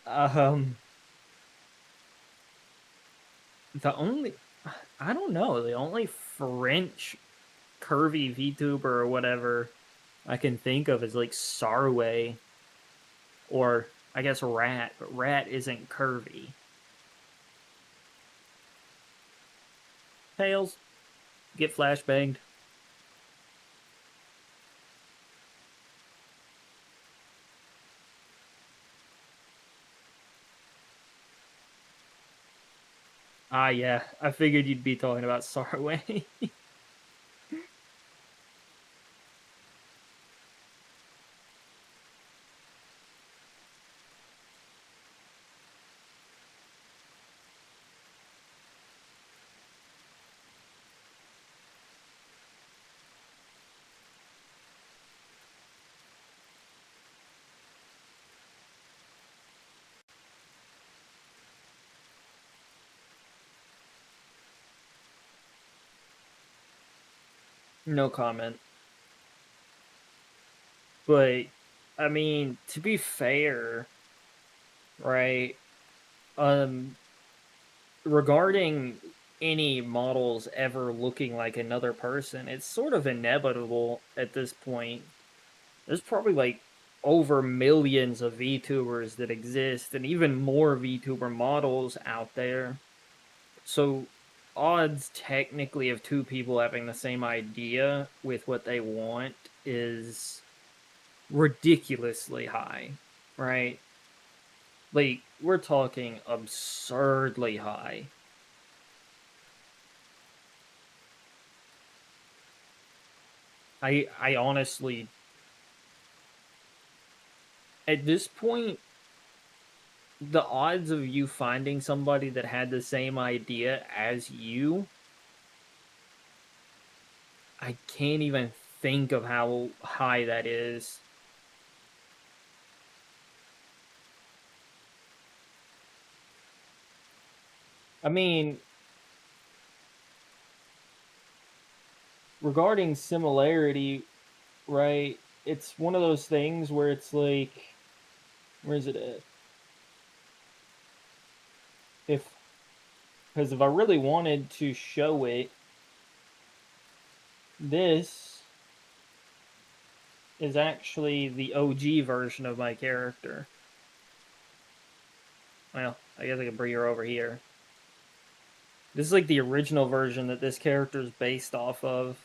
The only, I don't know, the only French curvy VTuber or whatever I can think of is like Sarway, or I guess Rat, but Rat isn't curvy. Tails, get flashbanged. Ah, yeah, I figured you'd be talking about Sarway. No comment. But, I mean, to be fair, right, regarding any models ever looking like another person, it's sort of inevitable at this point. There's probably like over millions of VTubers that exist, and even more VTuber models out there. So odds technically of two people having the same idea with what they want is ridiculously high, right? Like, we're talking absurdly high. I honestly, at this point, the odds of you finding somebody that had the same idea as you, I can't even think of how high that is. I mean, regarding similarity, right? It's one of those things where it's like, where is it at? Because if I really wanted to show it, this is actually the OG version of my character. Well, I guess I can bring her over here. This is like the original version that this character is based off of.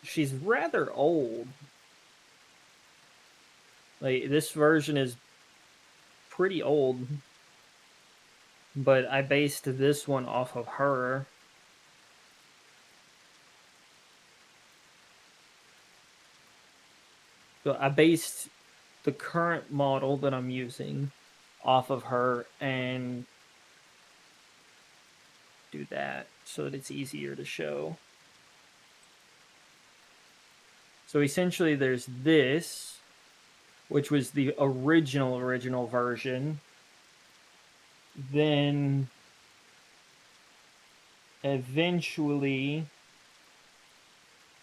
She's rather old. Like, this version is pretty old, but I based this one off of her. So I based the current model that I'm using off of her and do that so that it's easier to show. So essentially there's this, which was the original version. Then eventually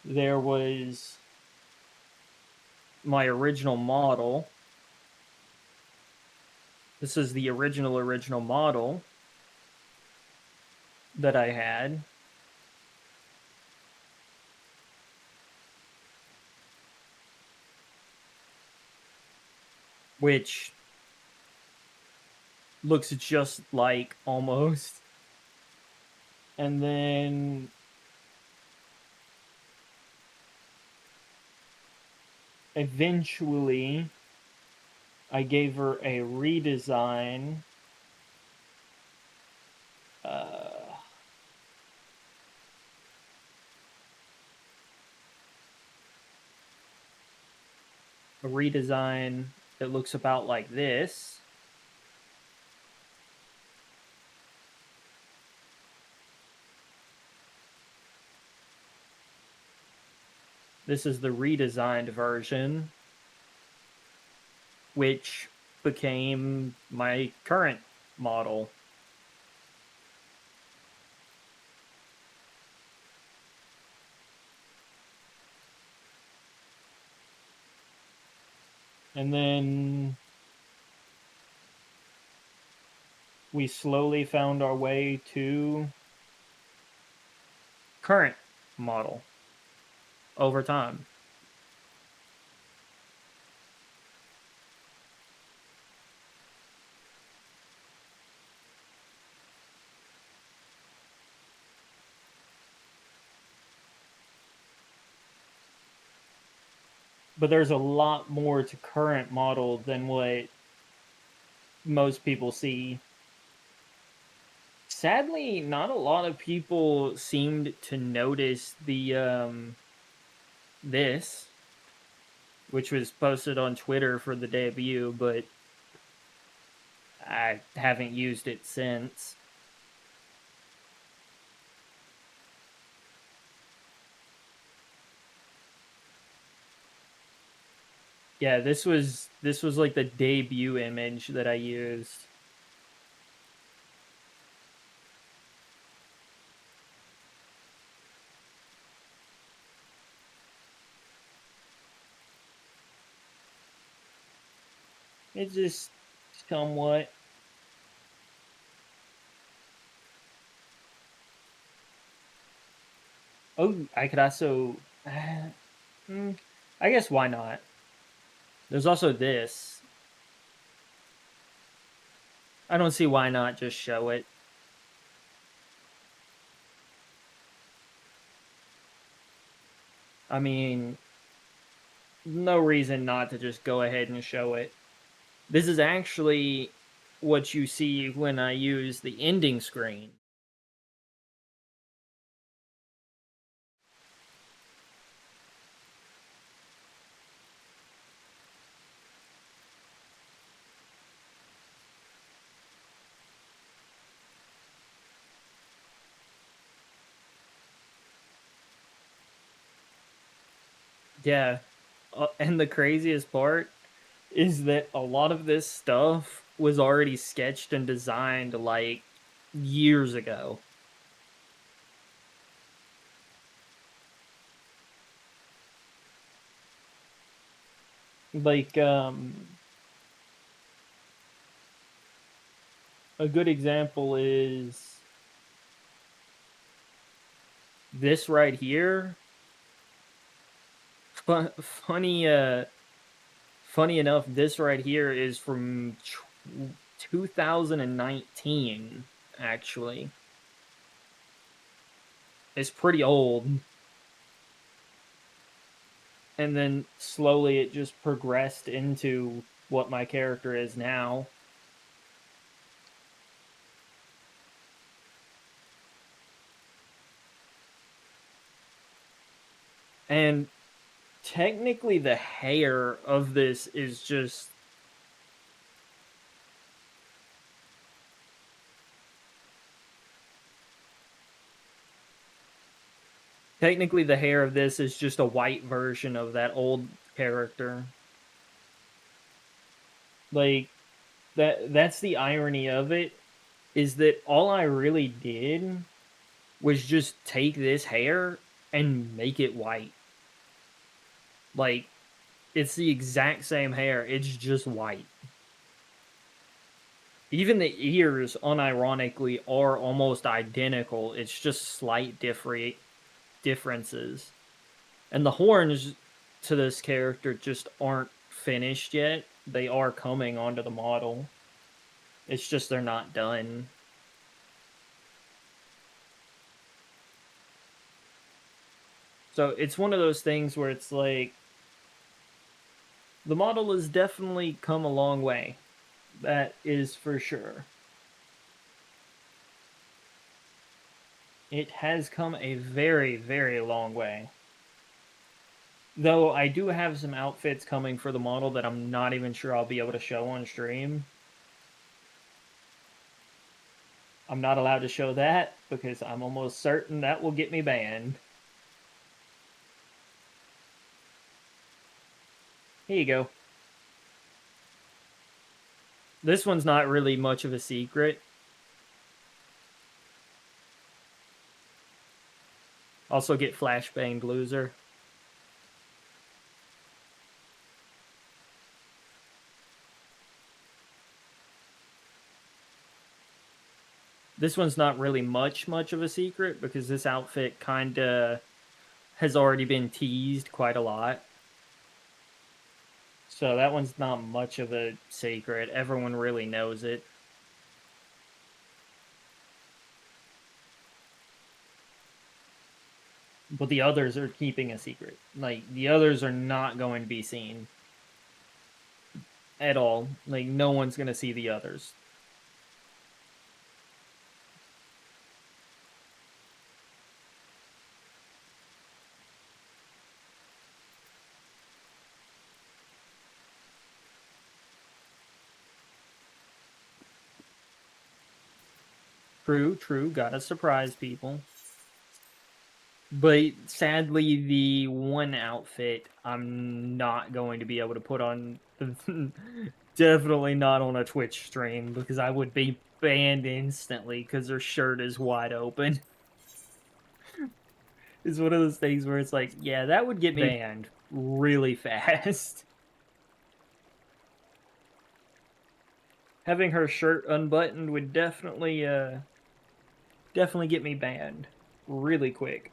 there was my original model. This is the original model that I had. Which looks just like almost. And then eventually I gave her a redesign. A redesign that looks about like this. This is the redesigned version, which became my current model. And then we slowly found our way to current model over time. But there's a lot more to current model than what most people see. Sadly, not a lot of people seemed to notice the this, which was posted on Twitter for the debut, but I haven't used it since. Yeah, this was like the debut image that I used. It's just somewhat. Oh, I could also. I guess why not? There's also this. I don't see why not just show it. I mean, no reason not to just go ahead and show it. This is actually what you see when I use the ending screen. Yeah. And the craziest part is that a lot of this stuff was already sketched and designed like years ago. Like a good example is this right here. Funny funny enough, this right here is from 2019. actually. It's pretty old. And then slowly it just progressed into what my character is now. And technically the hair of this is just technically the hair of this is just a white version of that old character. Like that's the irony of it, is that all I really did was just take this hair and make it white. Like, it's the exact same hair, it's just white. Even the ears, unironically, are almost identical. It's just slight differences. And the horns to this character just aren't finished yet. They are coming onto the model. It's just they're not done. So it's one of those things where it's like, the model has definitely come a long way. That is for sure. It has come a very, very long way. Though I do have some outfits coming for the model that I'm not even sure I'll be able to show on stream. I'm not allowed to show that because I'm almost certain that will get me banned. Here you go. This one's not really much of a secret. Also get flashbanged loser. This one's not really much of a secret because this outfit kinda has already been teased quite a lot. So that one's not much of a secret. Everyone really knows it. But the others are keeping a secret. Like, the others are not going to be seen at all. Like, no one's going to see the others. True, gotta surprise people. But sadly, the one outfit I'm not going to be able to put on, definitely not on a Twitch stream, because I would be banned instantly because their shirt is wide open. It's one of those things where it's like, yeah, that would get me banned really fast. Having her shirt unbuttoned would definitely get me banned really quick.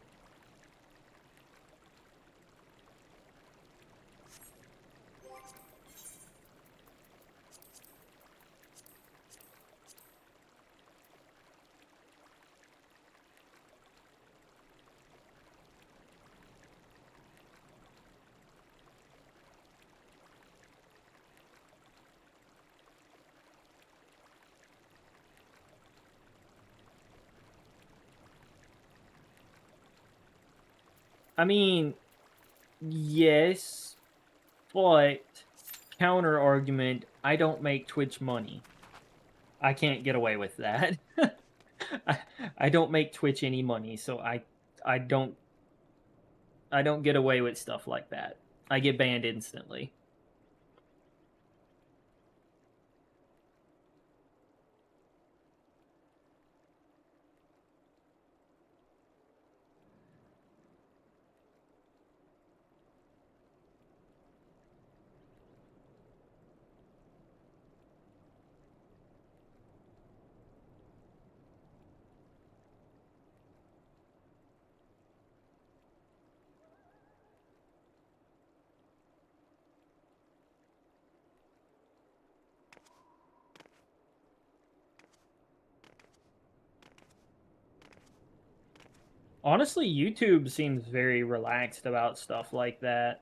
I mean, yes, but counter argument, I don't make Twitch money. I can't get away with that. I don't make Twitch any money, so I don't get away with stuff like that. I get banned instantly. Honestly, YouTube seems very relaxed about stuff like that.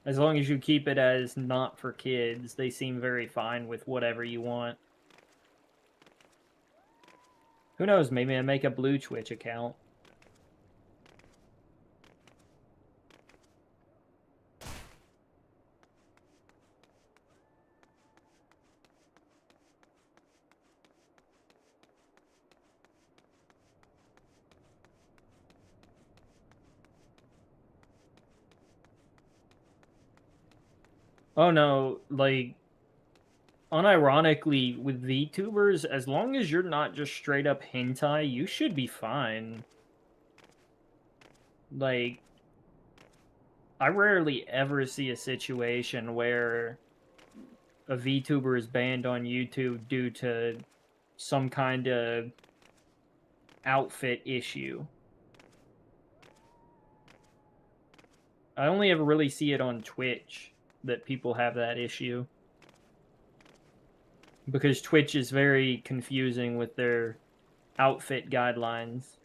As long as you keep it as not for kids, they seem very fine with whatever you want. Who knows, maybe I make a blue Twitch account. Oh no, like, unironically, with VTubers, as long as you're not just straight up hentai, you should be fine. Like, I rarely ever see a situation where a VTuber is banned on YouTube due to some kind of outfit issue. I only ever really see it on Twitch that people have that issue. Because Twitch is very confusing with their outfit guidelines.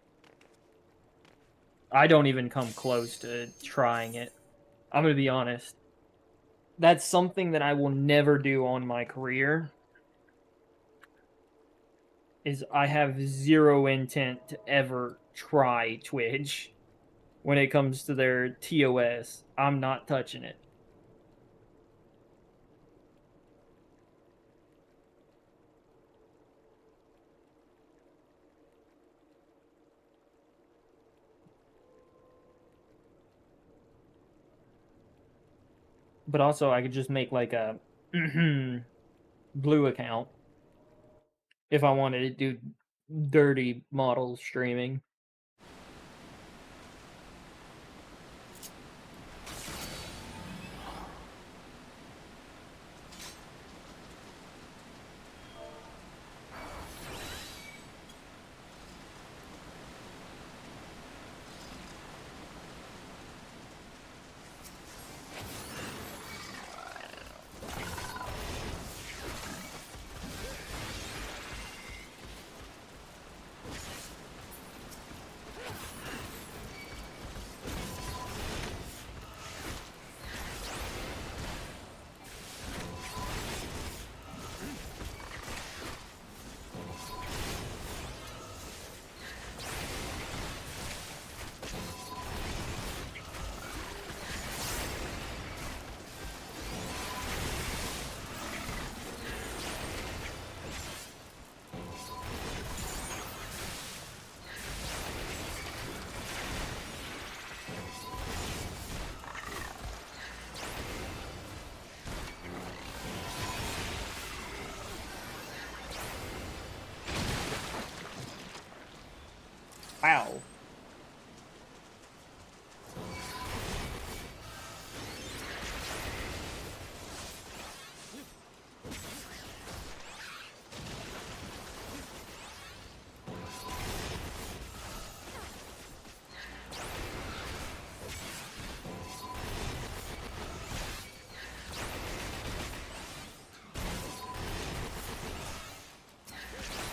I don't even come close to trying it. I'm going to be honest. That's something that I will never do on my career. Is I have zero intent to ever try Twitch when it comes to their TOS. I'm not touching it. But also, I could just make like a blue account if I wanted to do dirty model streaming. Wow.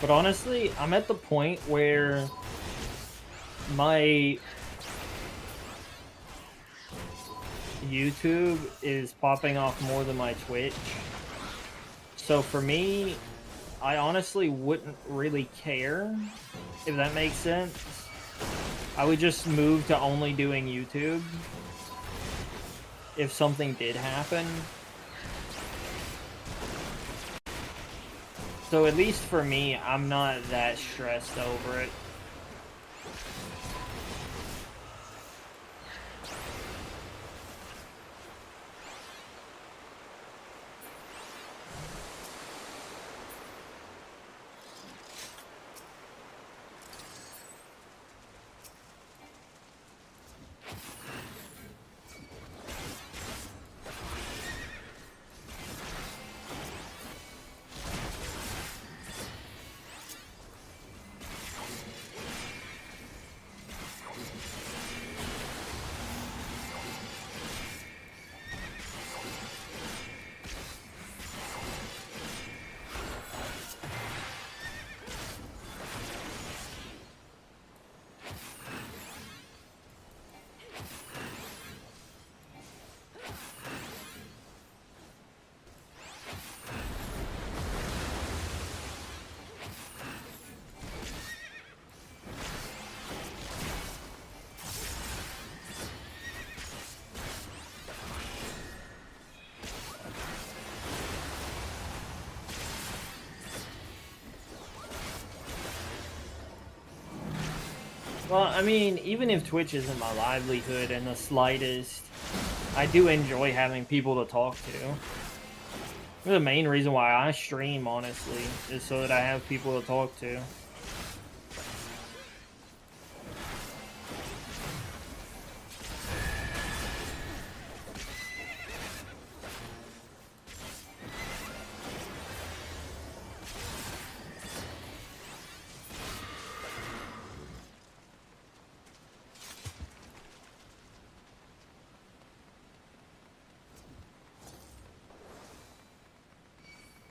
But honestly, I'm at the point where my YouTube is popping off more than my Twitch. So for me, I honestly wouldn't really care, if that makes sense. I would just move to only doing YouTube if something did happen. So at least for me, I'm not that stressed over it. Well, I mean, even if Twitch isn't my livelihood in the slightest, I do enjoy having people to talk to. The main reason why I stream, honestly, is so that I have people to talk to.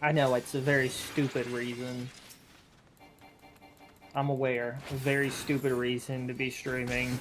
I know it's a very stupid reason. I'm aware. A very stupid reason to be streaming.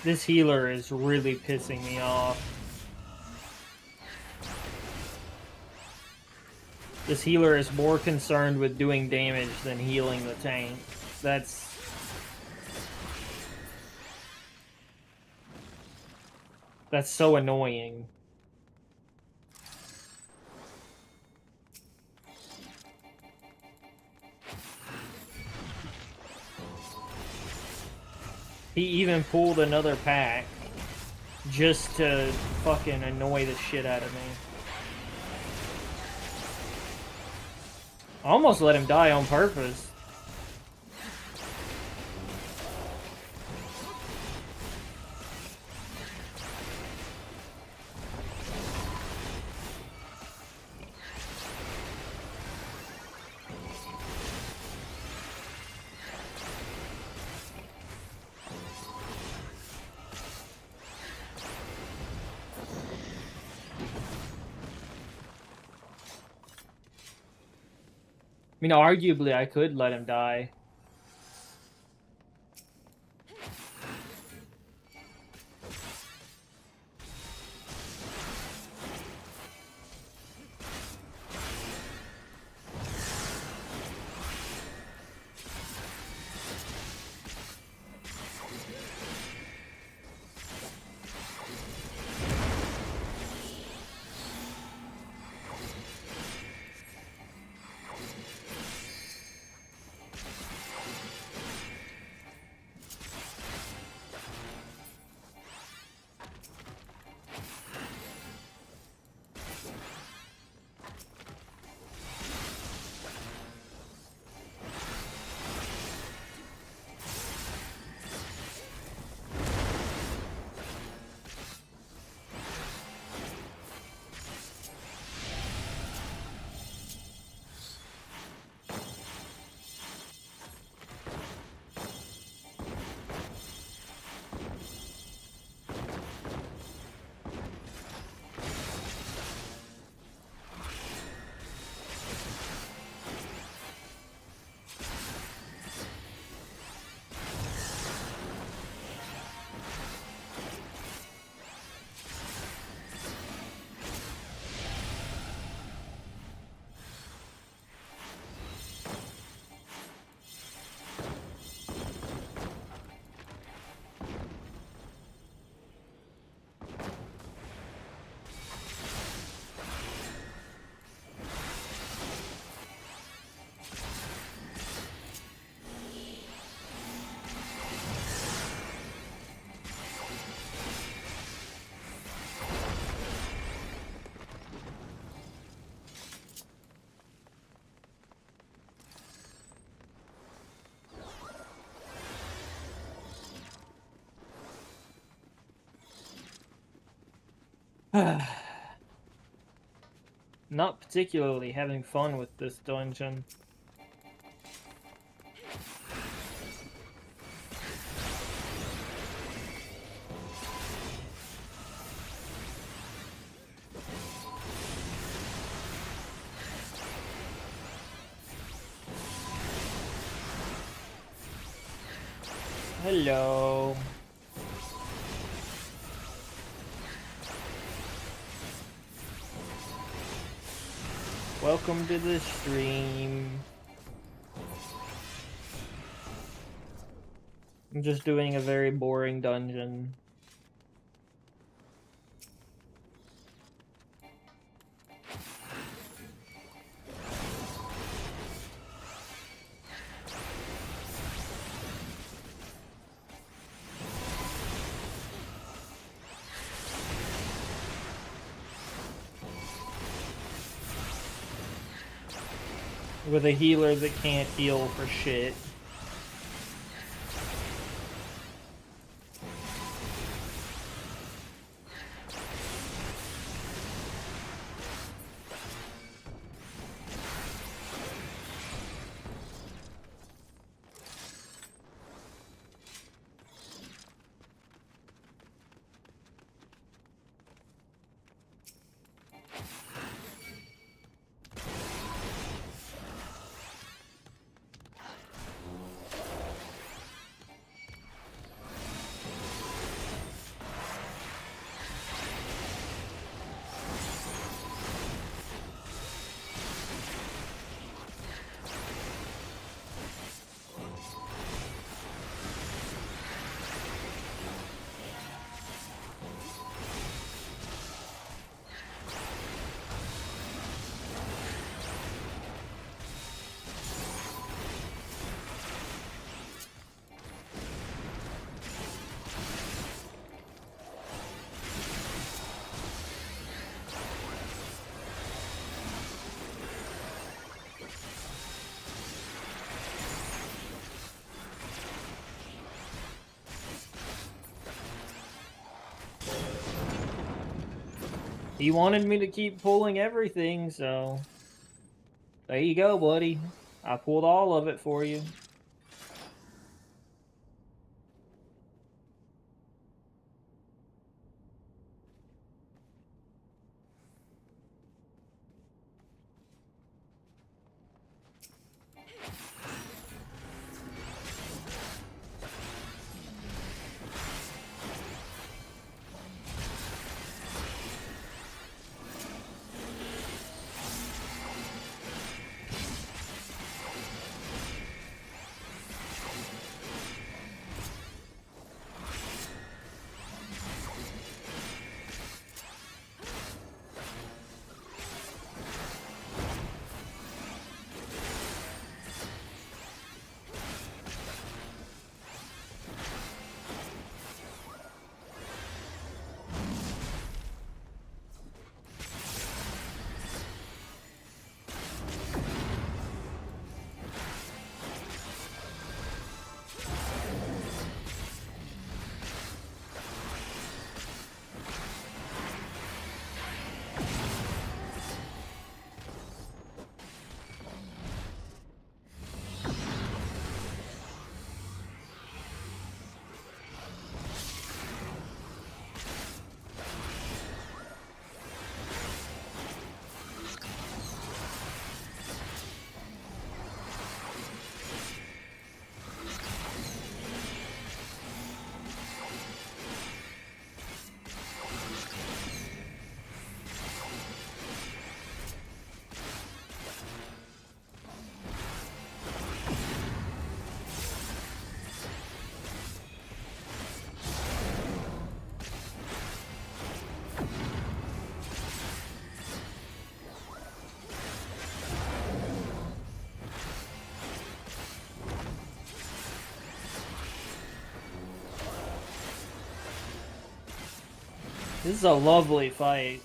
This healer is really pissing me off. This healer is more concerned with doing damage than healing the tank. That's so annoying. He even pulled another pack just to fucking annoy the shit out of me. I almost let him die on purpose. I mean, arguably, I could let him die. Not particularly having fun with this dungeon. Hello. Welcome to the stream. I'm just doing a very boring dungeon. With a healer that can't heal for shit. He wanted me to keep pulling everything, so there you go, buddy. I pulled all of it for you. This is a lovely fight.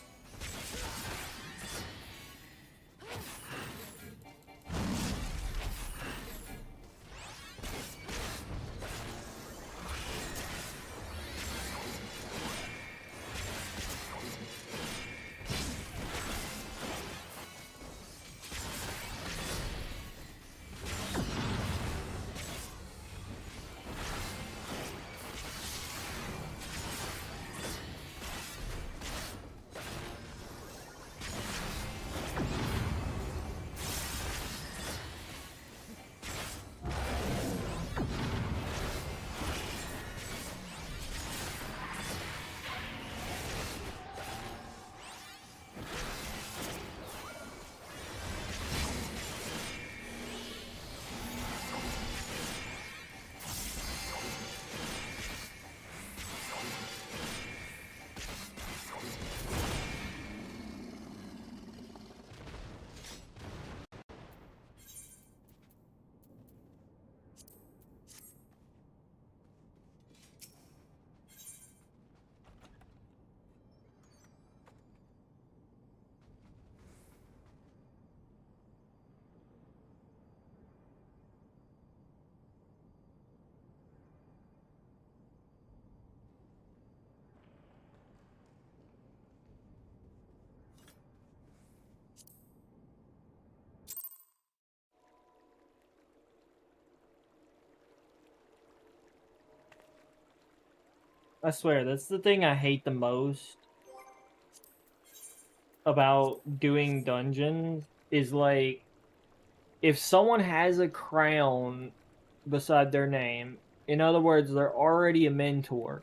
I swear, that's the thing I hate the most about doing dungeons is like if someone has a crown beside their name, in other words, they're already a mentor,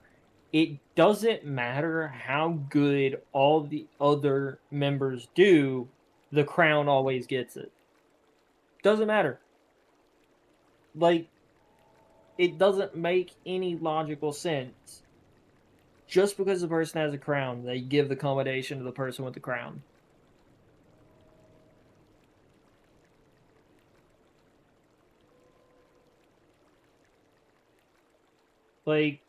it doesn't matter how good all the other members do, the crown always gets it. Doesn't matter. Like, it doesn't make any logical sense. Just because the person has a crown, they give the commendation to the person with the crown. Like,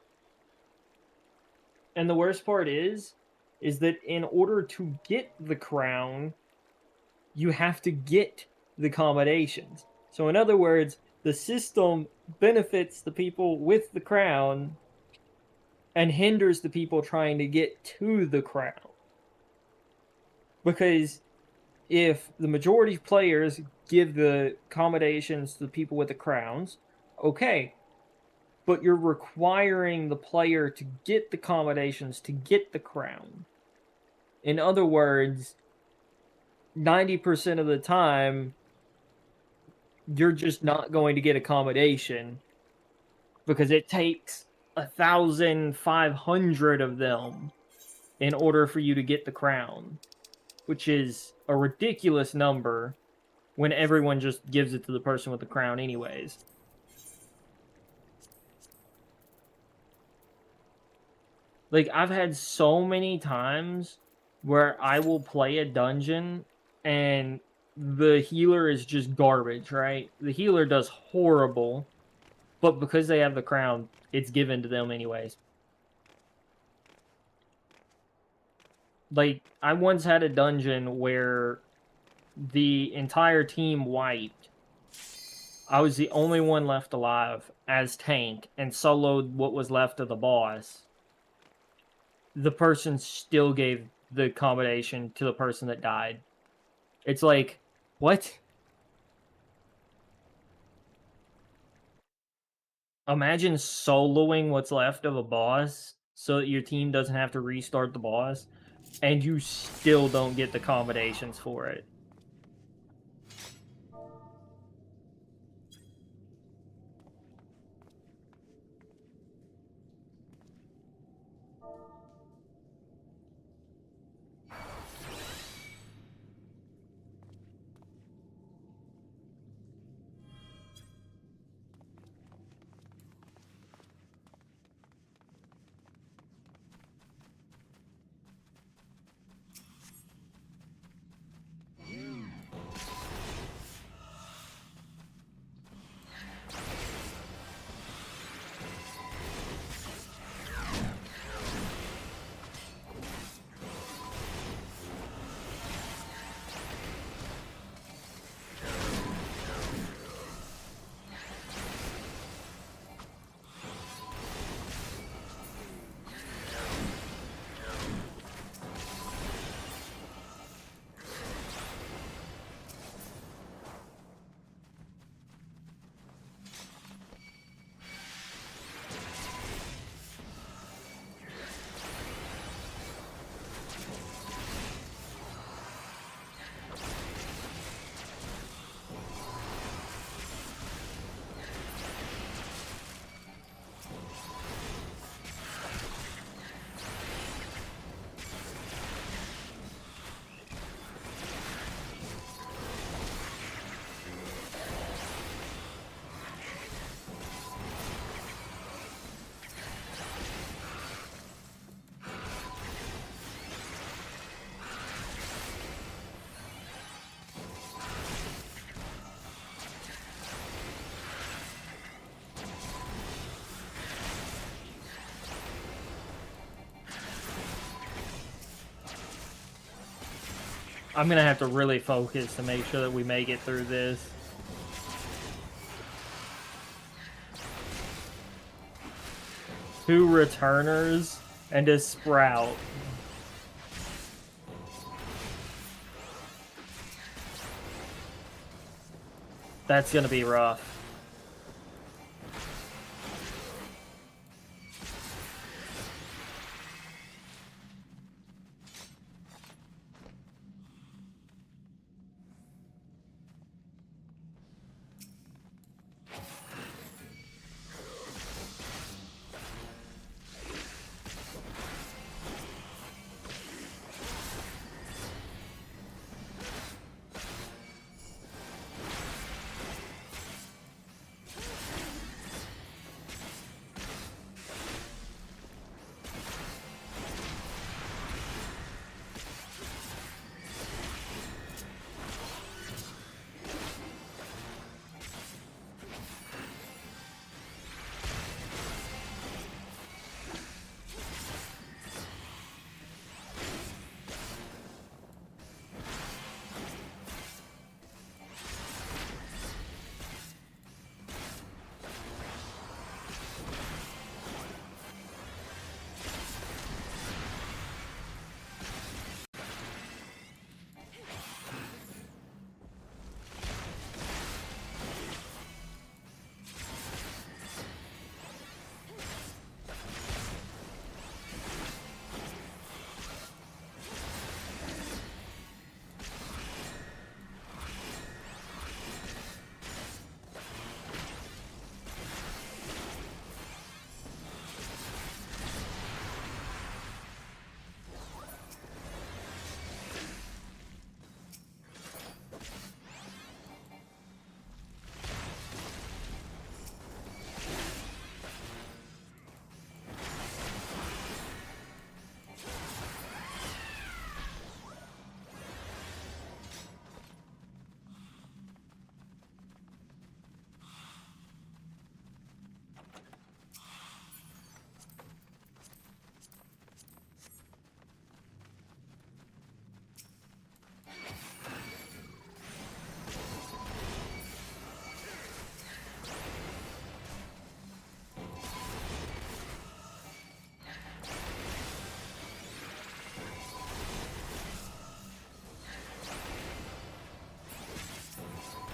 and the worst part is that in order to get the crown, you have to get the accommodations. So in other words, the system benefits the people with the crown and hinders the people trying to get to the crown. Because if the majority of players give the accommodations to the people with the crowns, okay, but you're requiring the player to get the accommodations to get the crown. In other words, 90% of the time, you're just not going to get accommodation because it takes 1,500 of them in order for you to get the crown, which is a ridiculous number when everyone just gives it to the person with the crown anyways. Like, I've had so many times where I will play a dungeon and the healer is just garbage, right? The healer does horrible, but because they have the crown, it's given to them anyways. Like, I once had a dungeon where the entire team wiped. I was the only one left alive as tank and soloed what was left of the boss. The person still gave the accommodation to the person that died. It's like, what? Imagine soloing what's left of a boss so that your team doesn't have to restart the boss, and you still don't get the accommodations for it. I'm gonna have to really focus to make sure that we make it through this. Two returners and a sprout. That's gonna be rough.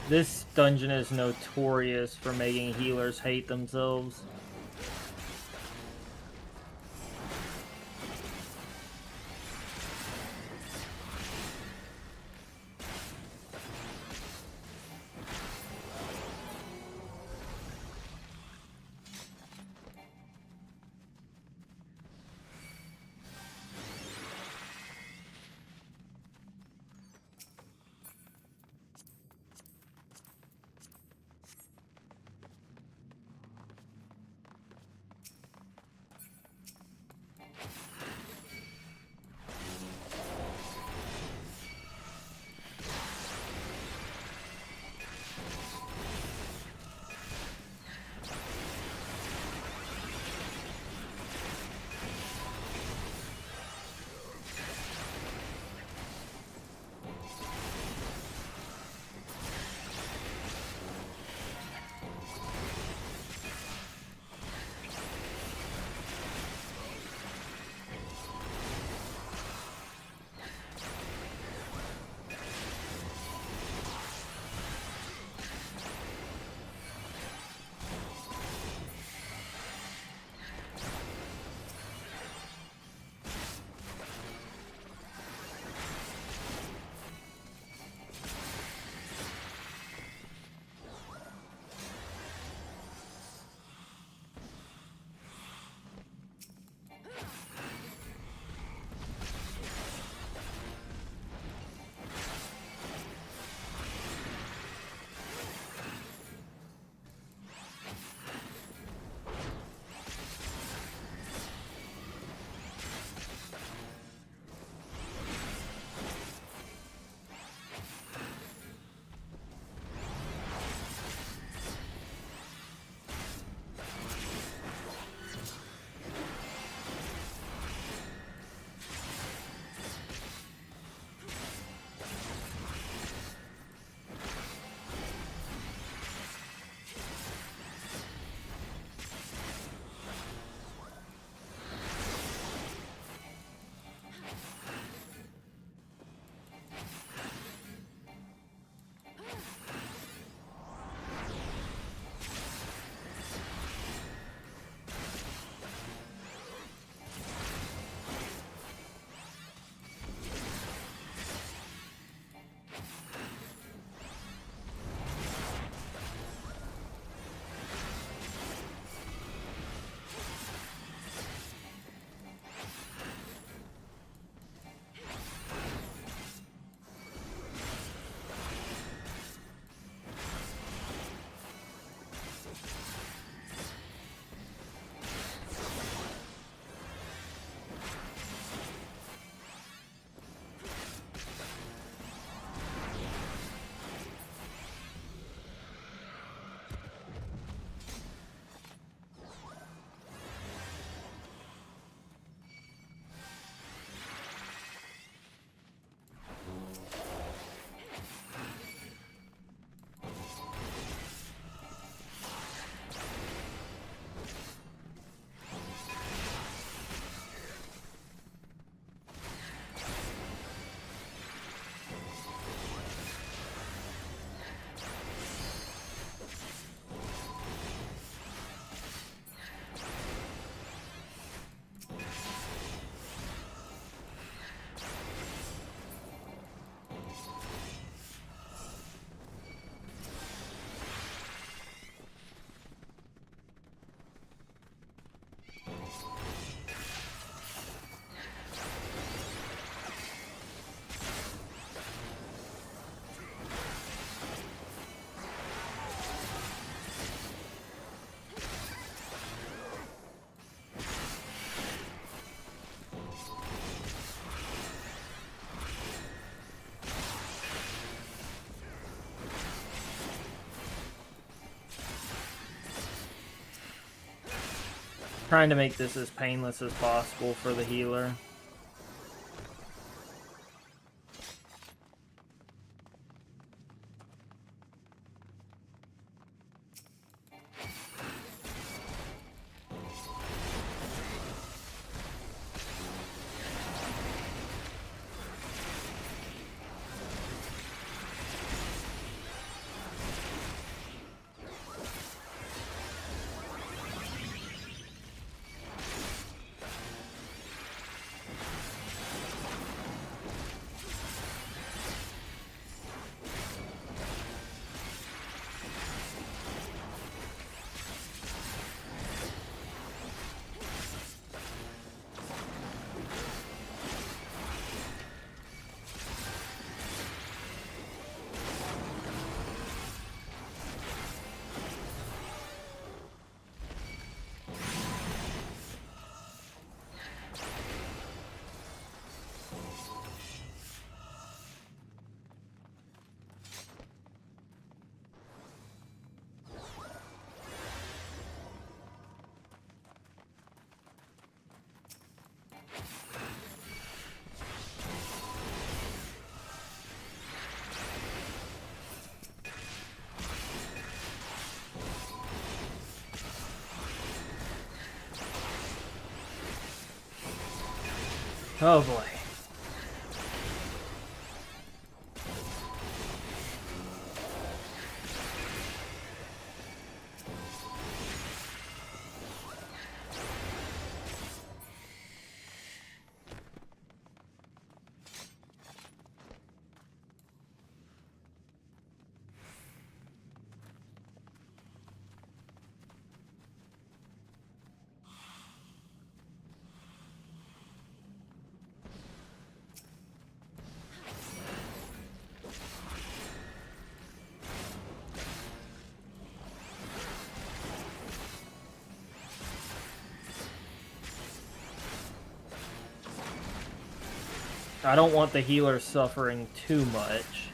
This dungeon is notorious for making healers hate themselves. Trying to make this as painless as possible for the healer. Oh boy. I don't want the healer suffering too much.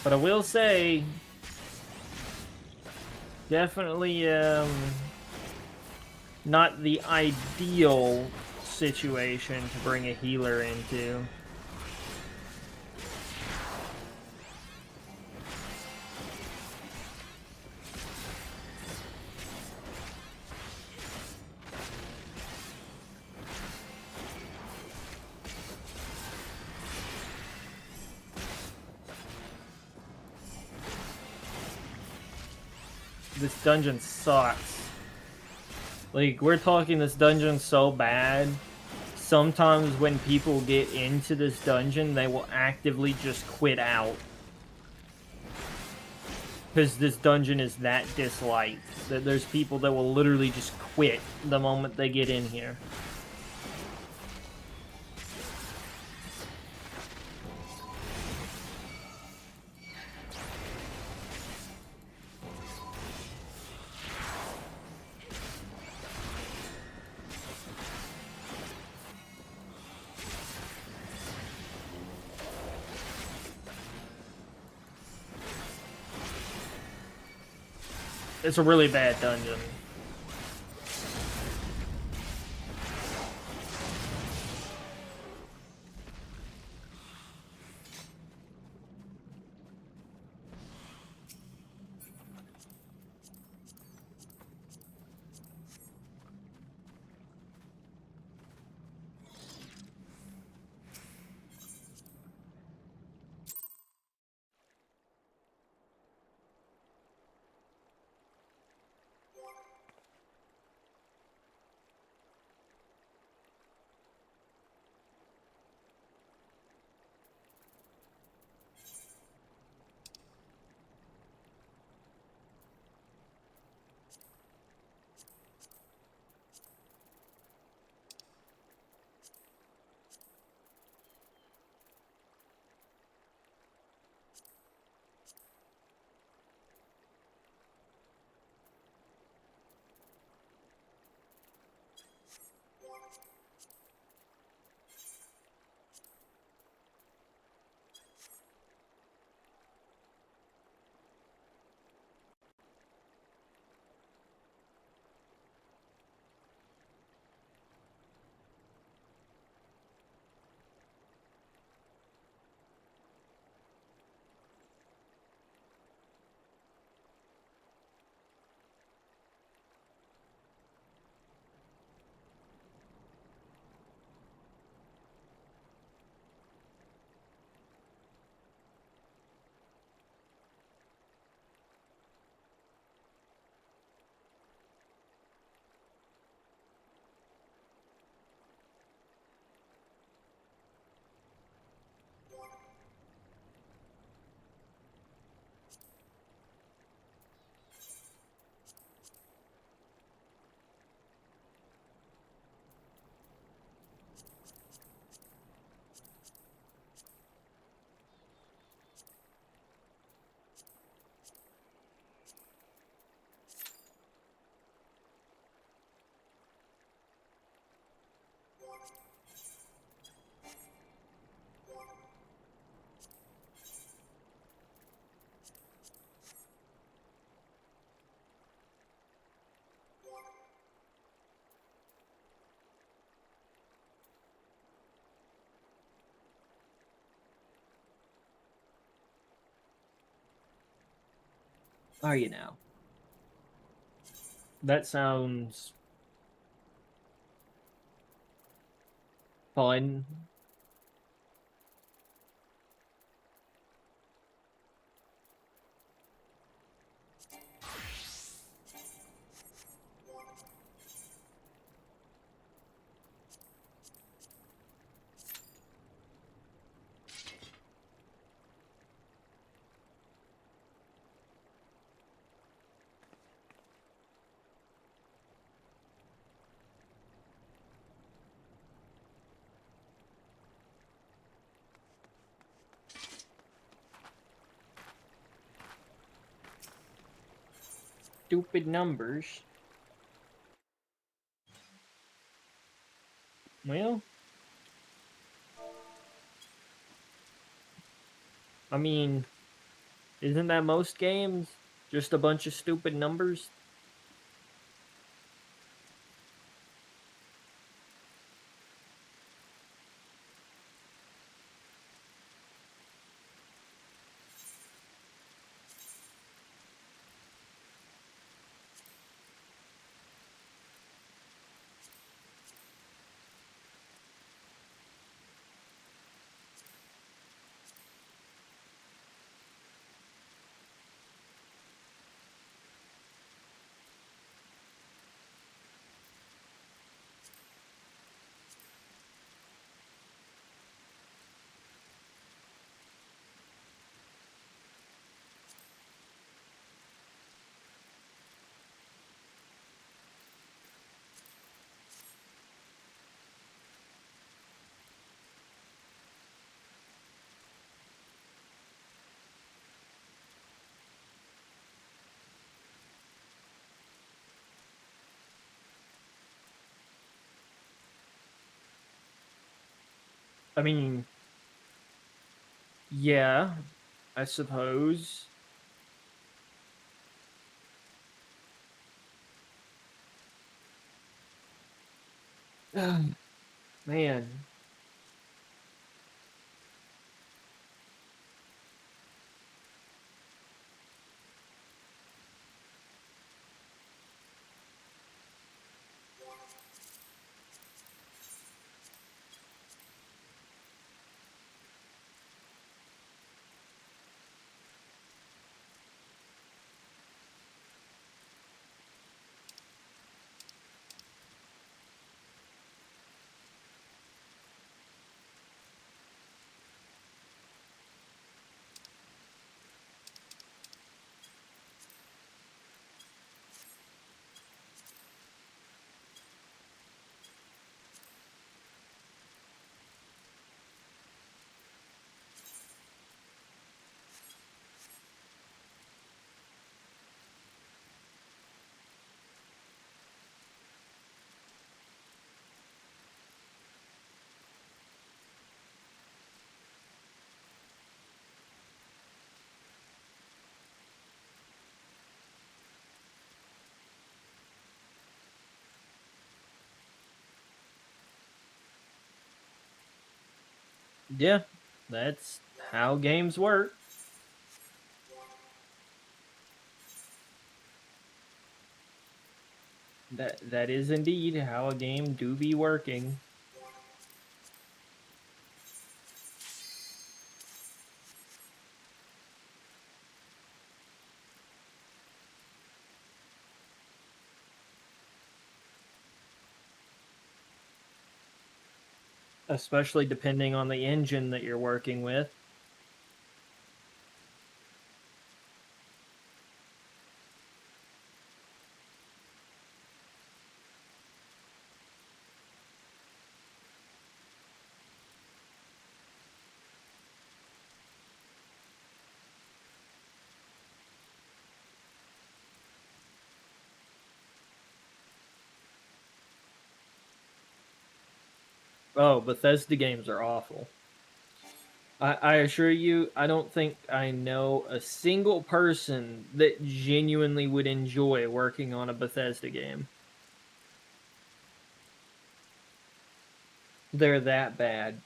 But I will say, definitely not the ideal situation to bring a healer into. This dungeon sucks. Like, we're talking this dungeon so bad. Sometimes when people get into this dungeon, they will actively just quit out. Because this dungeon is that disliked. That there's people that will literally just quit the moment they get in here. It's a really bad dungeon. Are you now? That sounds fun. Stupid numbers. Well, I mean, isn't that most games? Just a bunch of stupid numbers? I mean, yeah, I suppose. Man, yeah, that's how games work. That is indeed how a game do be working. Especially depending on the engine that you're working with. Oh, Bethesda games are awful. I assure you, I don't think I know a single person that genuinely would enjoy working on a Bethesda game. They're that bad.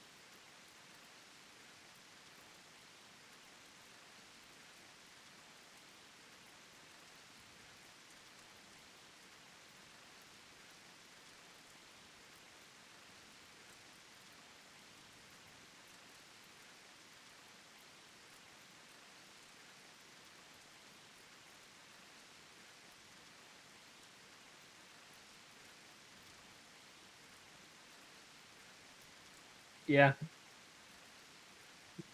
Yeah.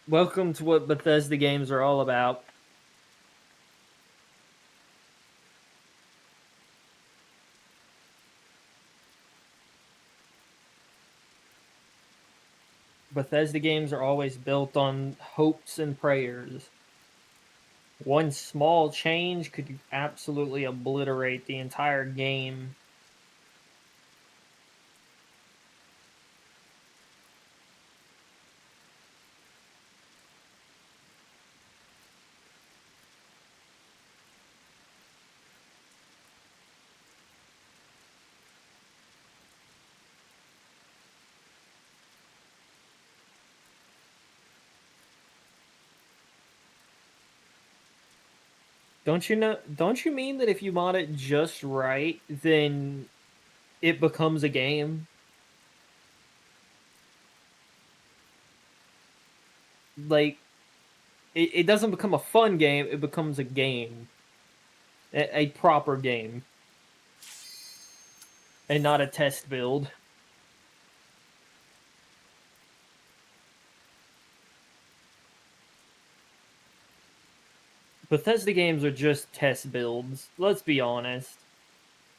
Welcome to what Bethesda games are all about. Bethesda games are always built on hopes and prayers. One small change could absolutely obliterate the entire game. Don't you know? Don't you mean that if you mod it just right, then it becomes a game? Like, it doesn't become a fun game, it becomes a game. A proper game. And not a test build. Bethesda games are just test builds. Let's be honest.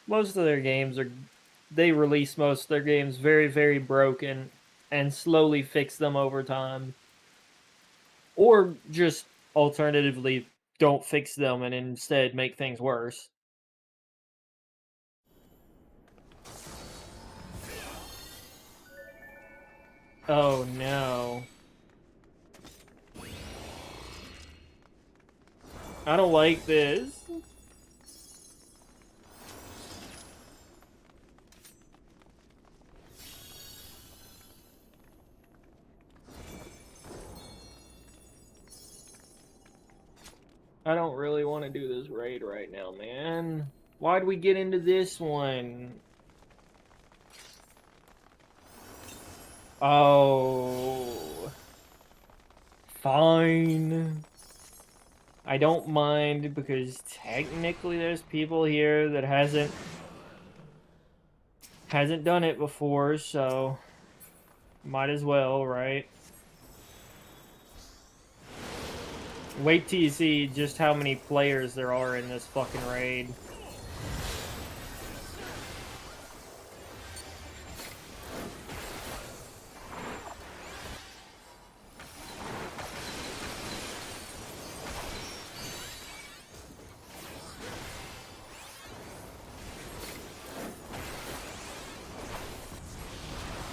Most of their games are... They release most of their games very, very broken and slowly fix them over time. Or just alternatively don't fix them and instead make things worse. Oh no. I don't like this. I don't really want to do this raid right now, man. Why'd we get into this one? Oh. Fine. I don't mind because technically there's people here that hasn't done it before, so might as well, right? Wait till you see just how many players there are in this fucking raid.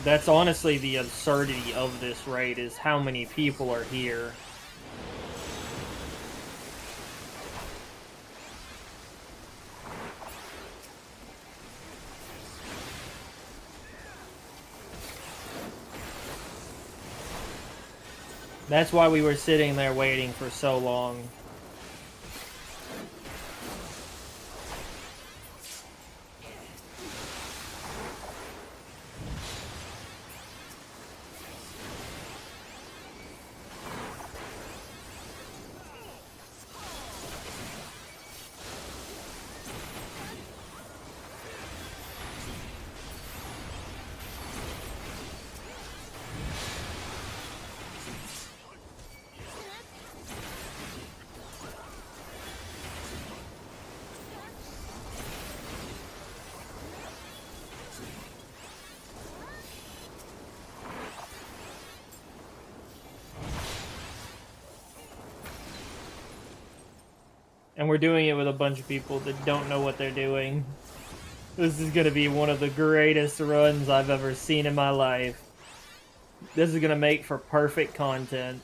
That's honestly the absurdity of this raid, is how many people are here. That's why we were sitting there waiting for so long. And we're doing it with a bunch of people that don't know what they're doing. This is gonna be one of the greatest runs I've ever seen in my life. This is gonna make for perfect content.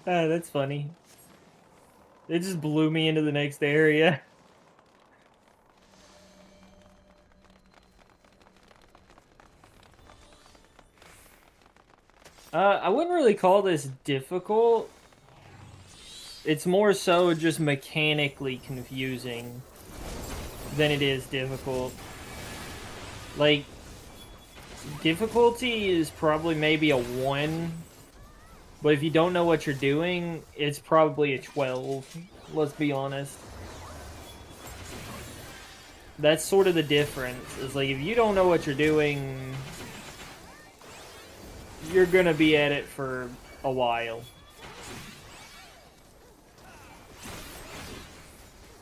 That's funny. It just blew me into the next area. I wouldn't really call this difficult. It's more so just mechanically confusing than it is difficult. Like, difficulty is probably maybe a 1, but if you don't know what you're doing, it's probably a 12. Let's be honest. That's sort of the difference. It's like, if you don't know what you're doing, you're gonna be at it for a while.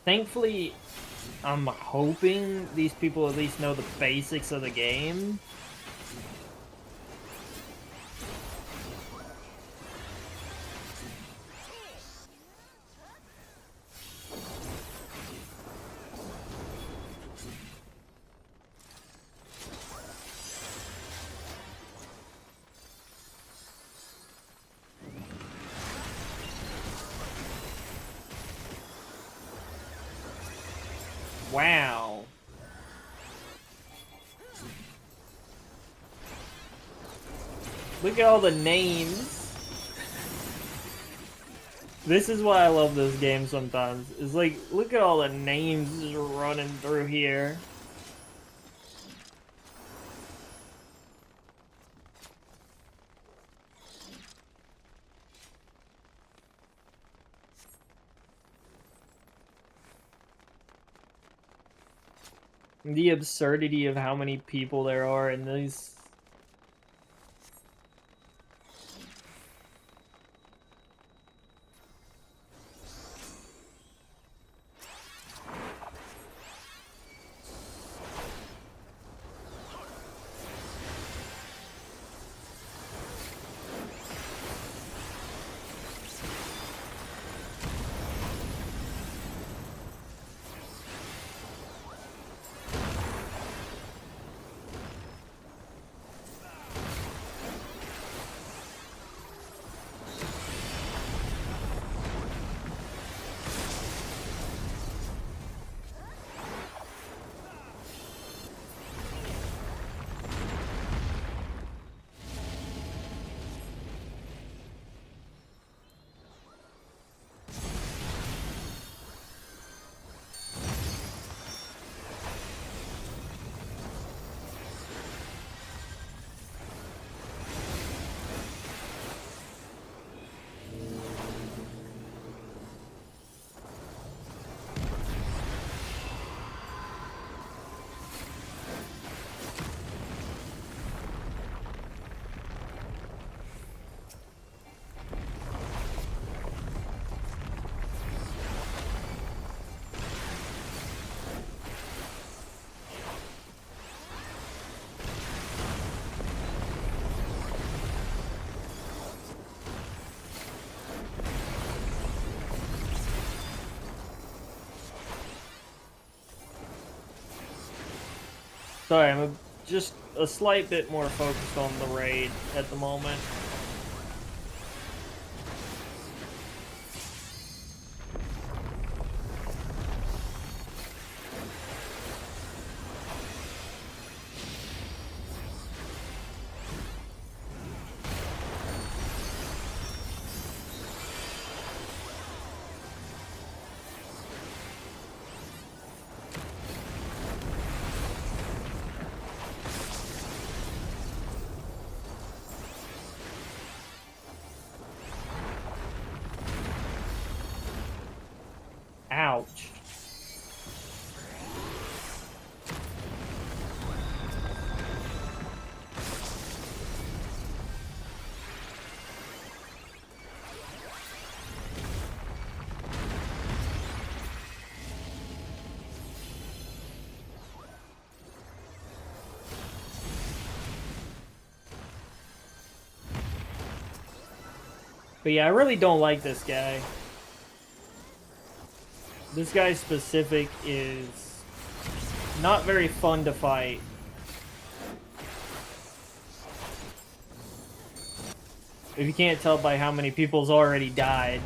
Thankfully, I'm hoping these people at least know the basics of the game. Wow. Look at all the names. This is why I love this game sometimes. It's like, look at all the names just running through here. The absurdity of how many people there are in these. Sorry, I'm just a slight bit more focused on the raid at the moment. Ouch. But yeah, I really don't like this guy. This guy specific is not very fun to fight. If you can't tell by how many people's already died.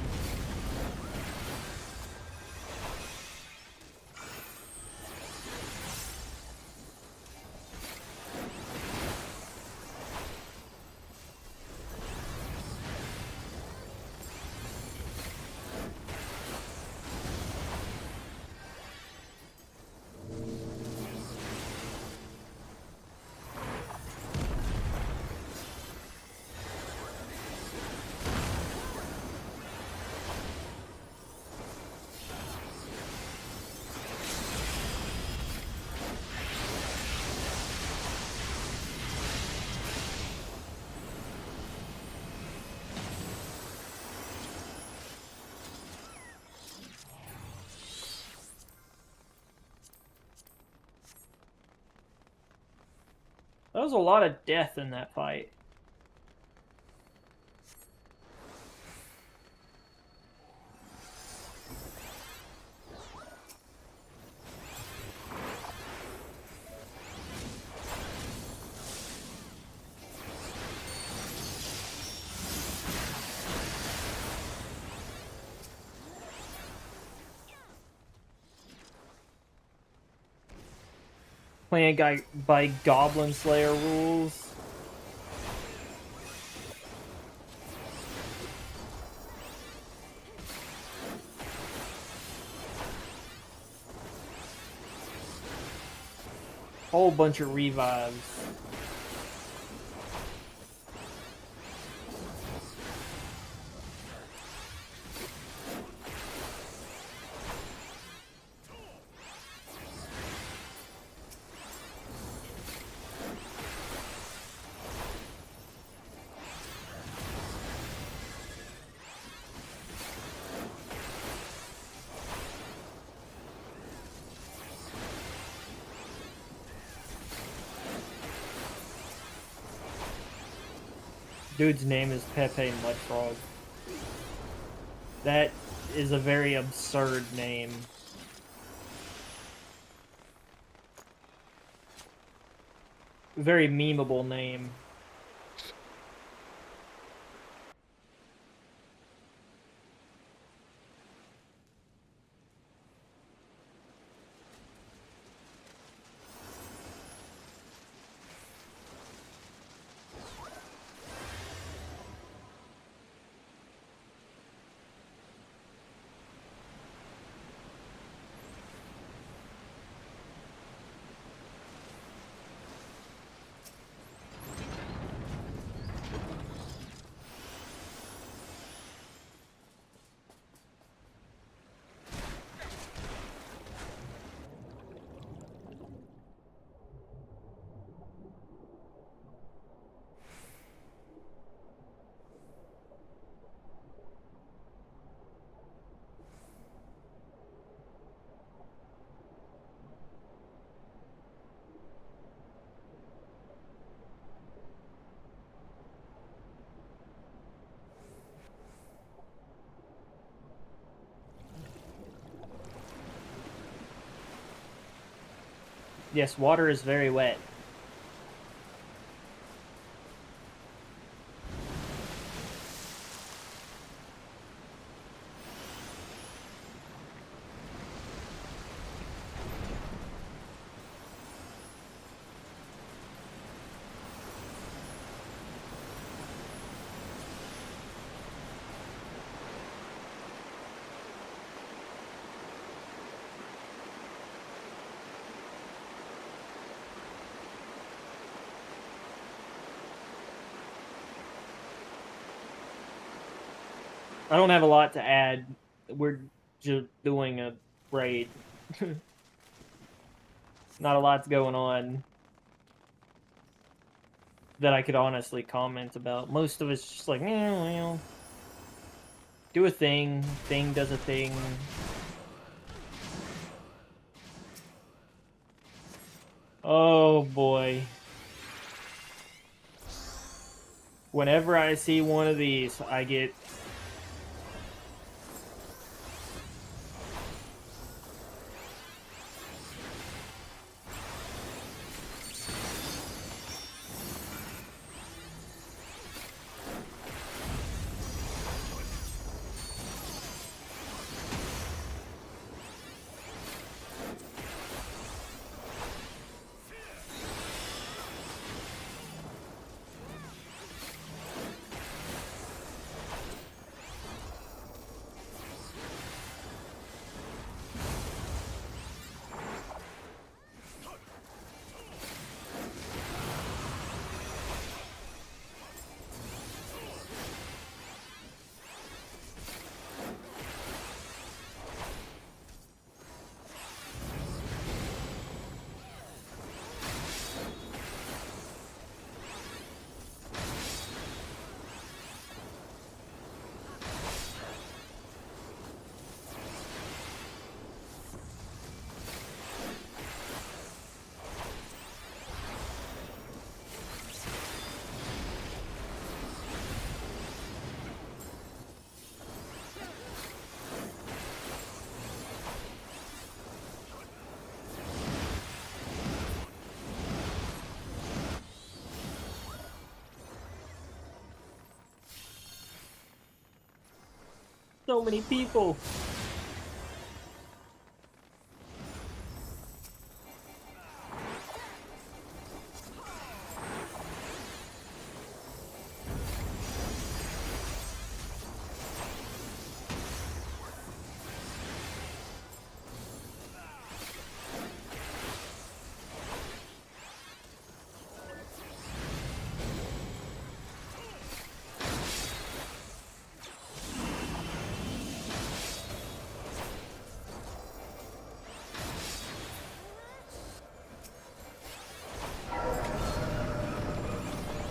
There was a lot of death in that fight. Playing guy by Goblin Slayer rules. Whole bunch of revives. Dude's name is Pepe Mudfrog. That is a very absurd name. Very memeable name. Yes, water is very wet. I don't have a lot to add. We're just doing a raid. Not a lot's going on that I could honestly comment about. Most of it's just like, well, do a thing. Thing does a thing. Oh boy. Whenever I see one of these, I get... So many people.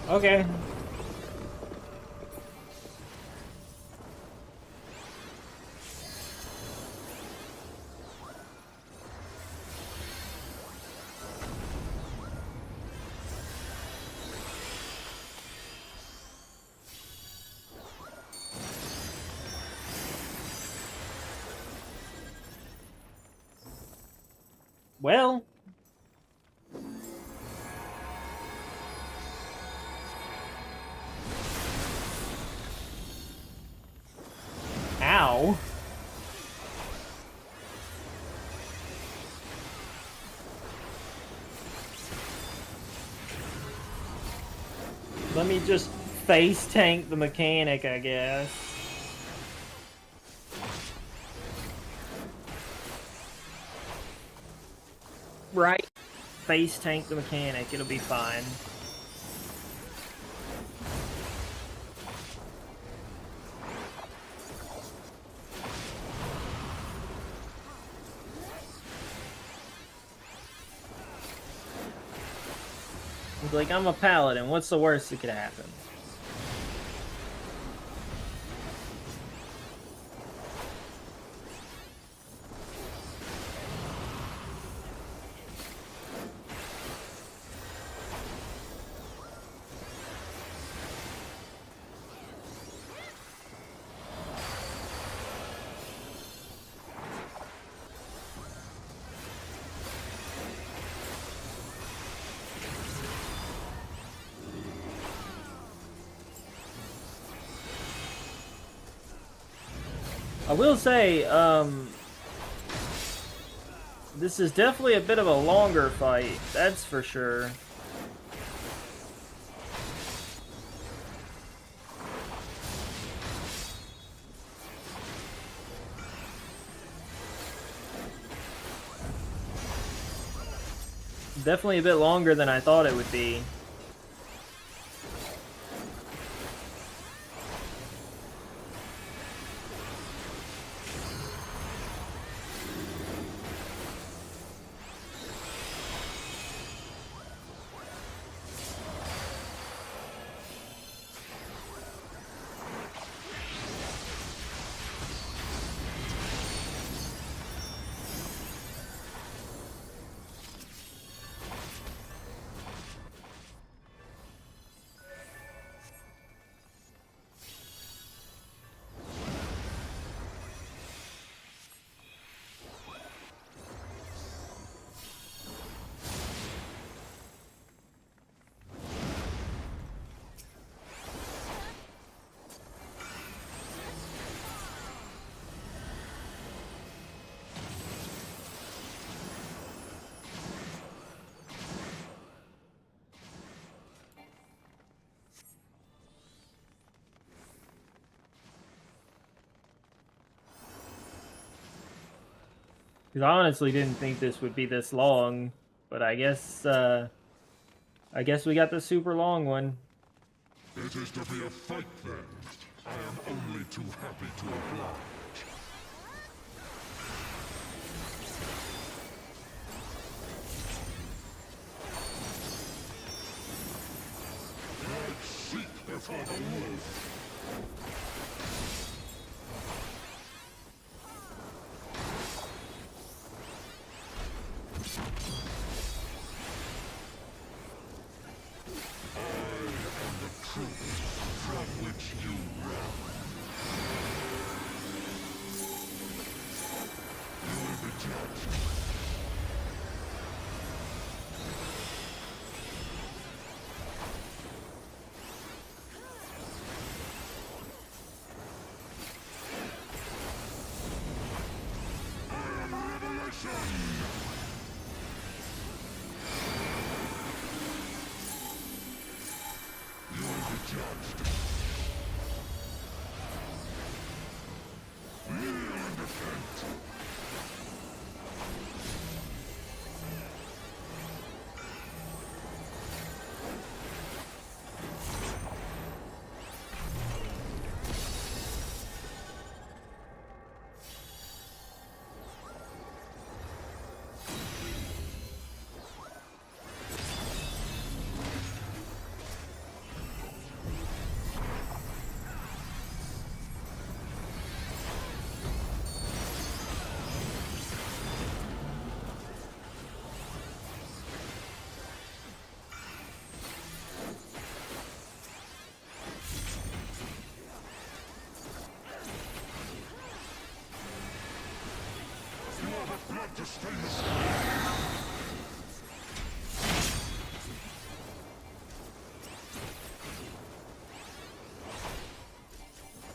Okay. Well. Ow. Let me just face tank the mechanic, I guess. Right. Face tank the mechanic, it'll be fine. He's like, I'm a paladin, what's the worst that could happen? I will say, this is definitely a bit of a longer fight, that's for sure. Definitely a bit longer than I thought it would be. Because I honestly didn't think this would be this long, but I guess we got the super long one. It is to be a fight then. I am only too happy to oblige. Like sheep before the wolf.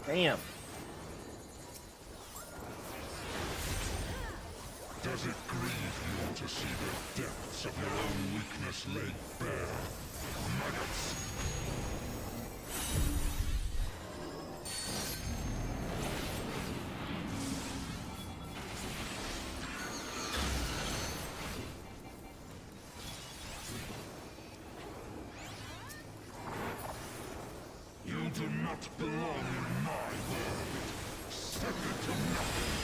Damn. Does it grieve you to see the depths of your own weakness laid bare? Maggots! You do not belong in my world. Second to nothing.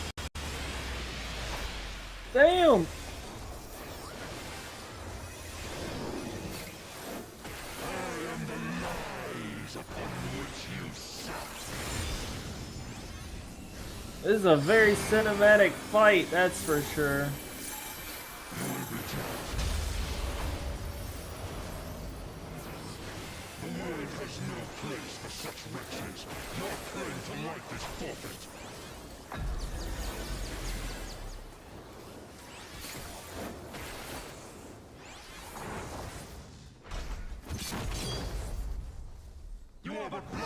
Damn. I am the lies upon which you sat. This is a very cinematic fight, that's for sure. You will be judged. The world has no place for such wretches. Your claim to life is forfeit. You are but blood.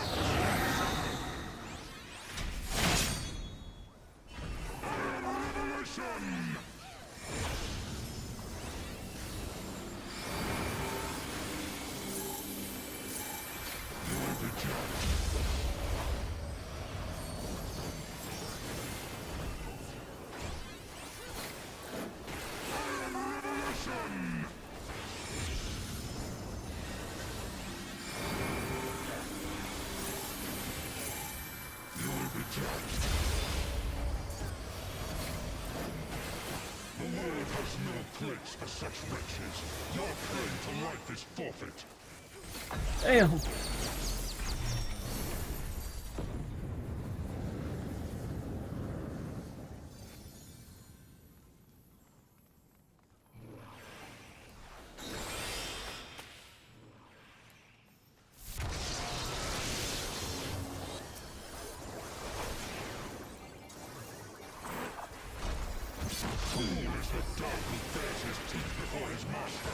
Revelation! You will be judged. Revelation! You will be judged. The world has no place for such wretches. Your claim to life is forfeit. Damn. Fool is the dog who bares his teeth before his master.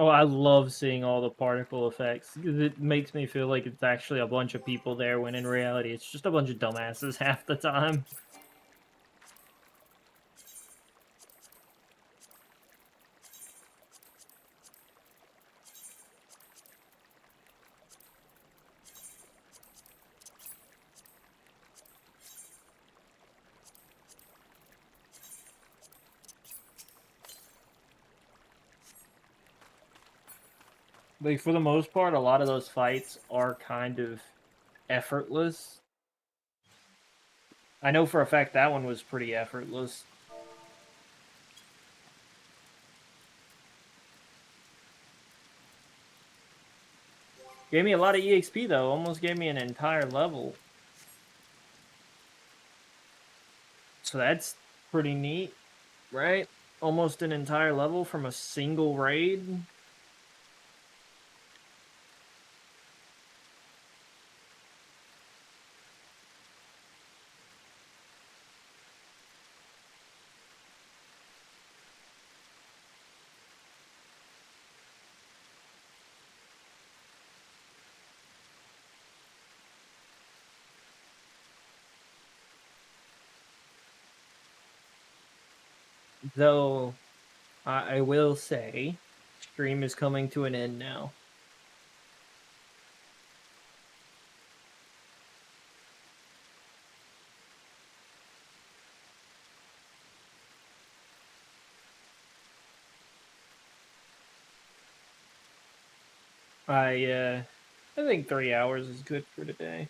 Oh, I love seeing all the particle effects. It makes me feel like it's actually a bunch of people there, when in reality it's just a bunch of dumbasses half the time. Like, for the most part, a lot of those fights are kind of effortless. I know for a fact that one was pretty effortless. Gave me a lot of EXP, though. Almost gave me an entire level. So that's pretty neat, right? Almost an entire level from a single raid. Though I will say, stream is coming to an end now. I think 3 hours is good for today.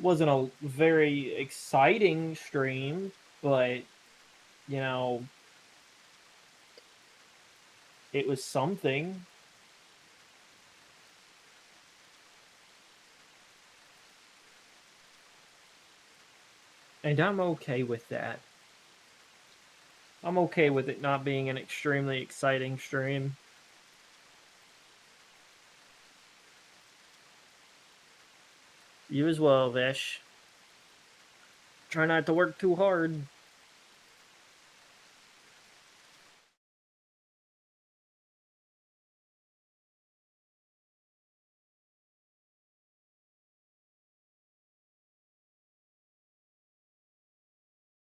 Wasn't a very exciting stream, but you know, it was something. And I'm okay with that. I'm okay with it not being an extremely exciting stream. You as well, Vish. Try not to work too hard.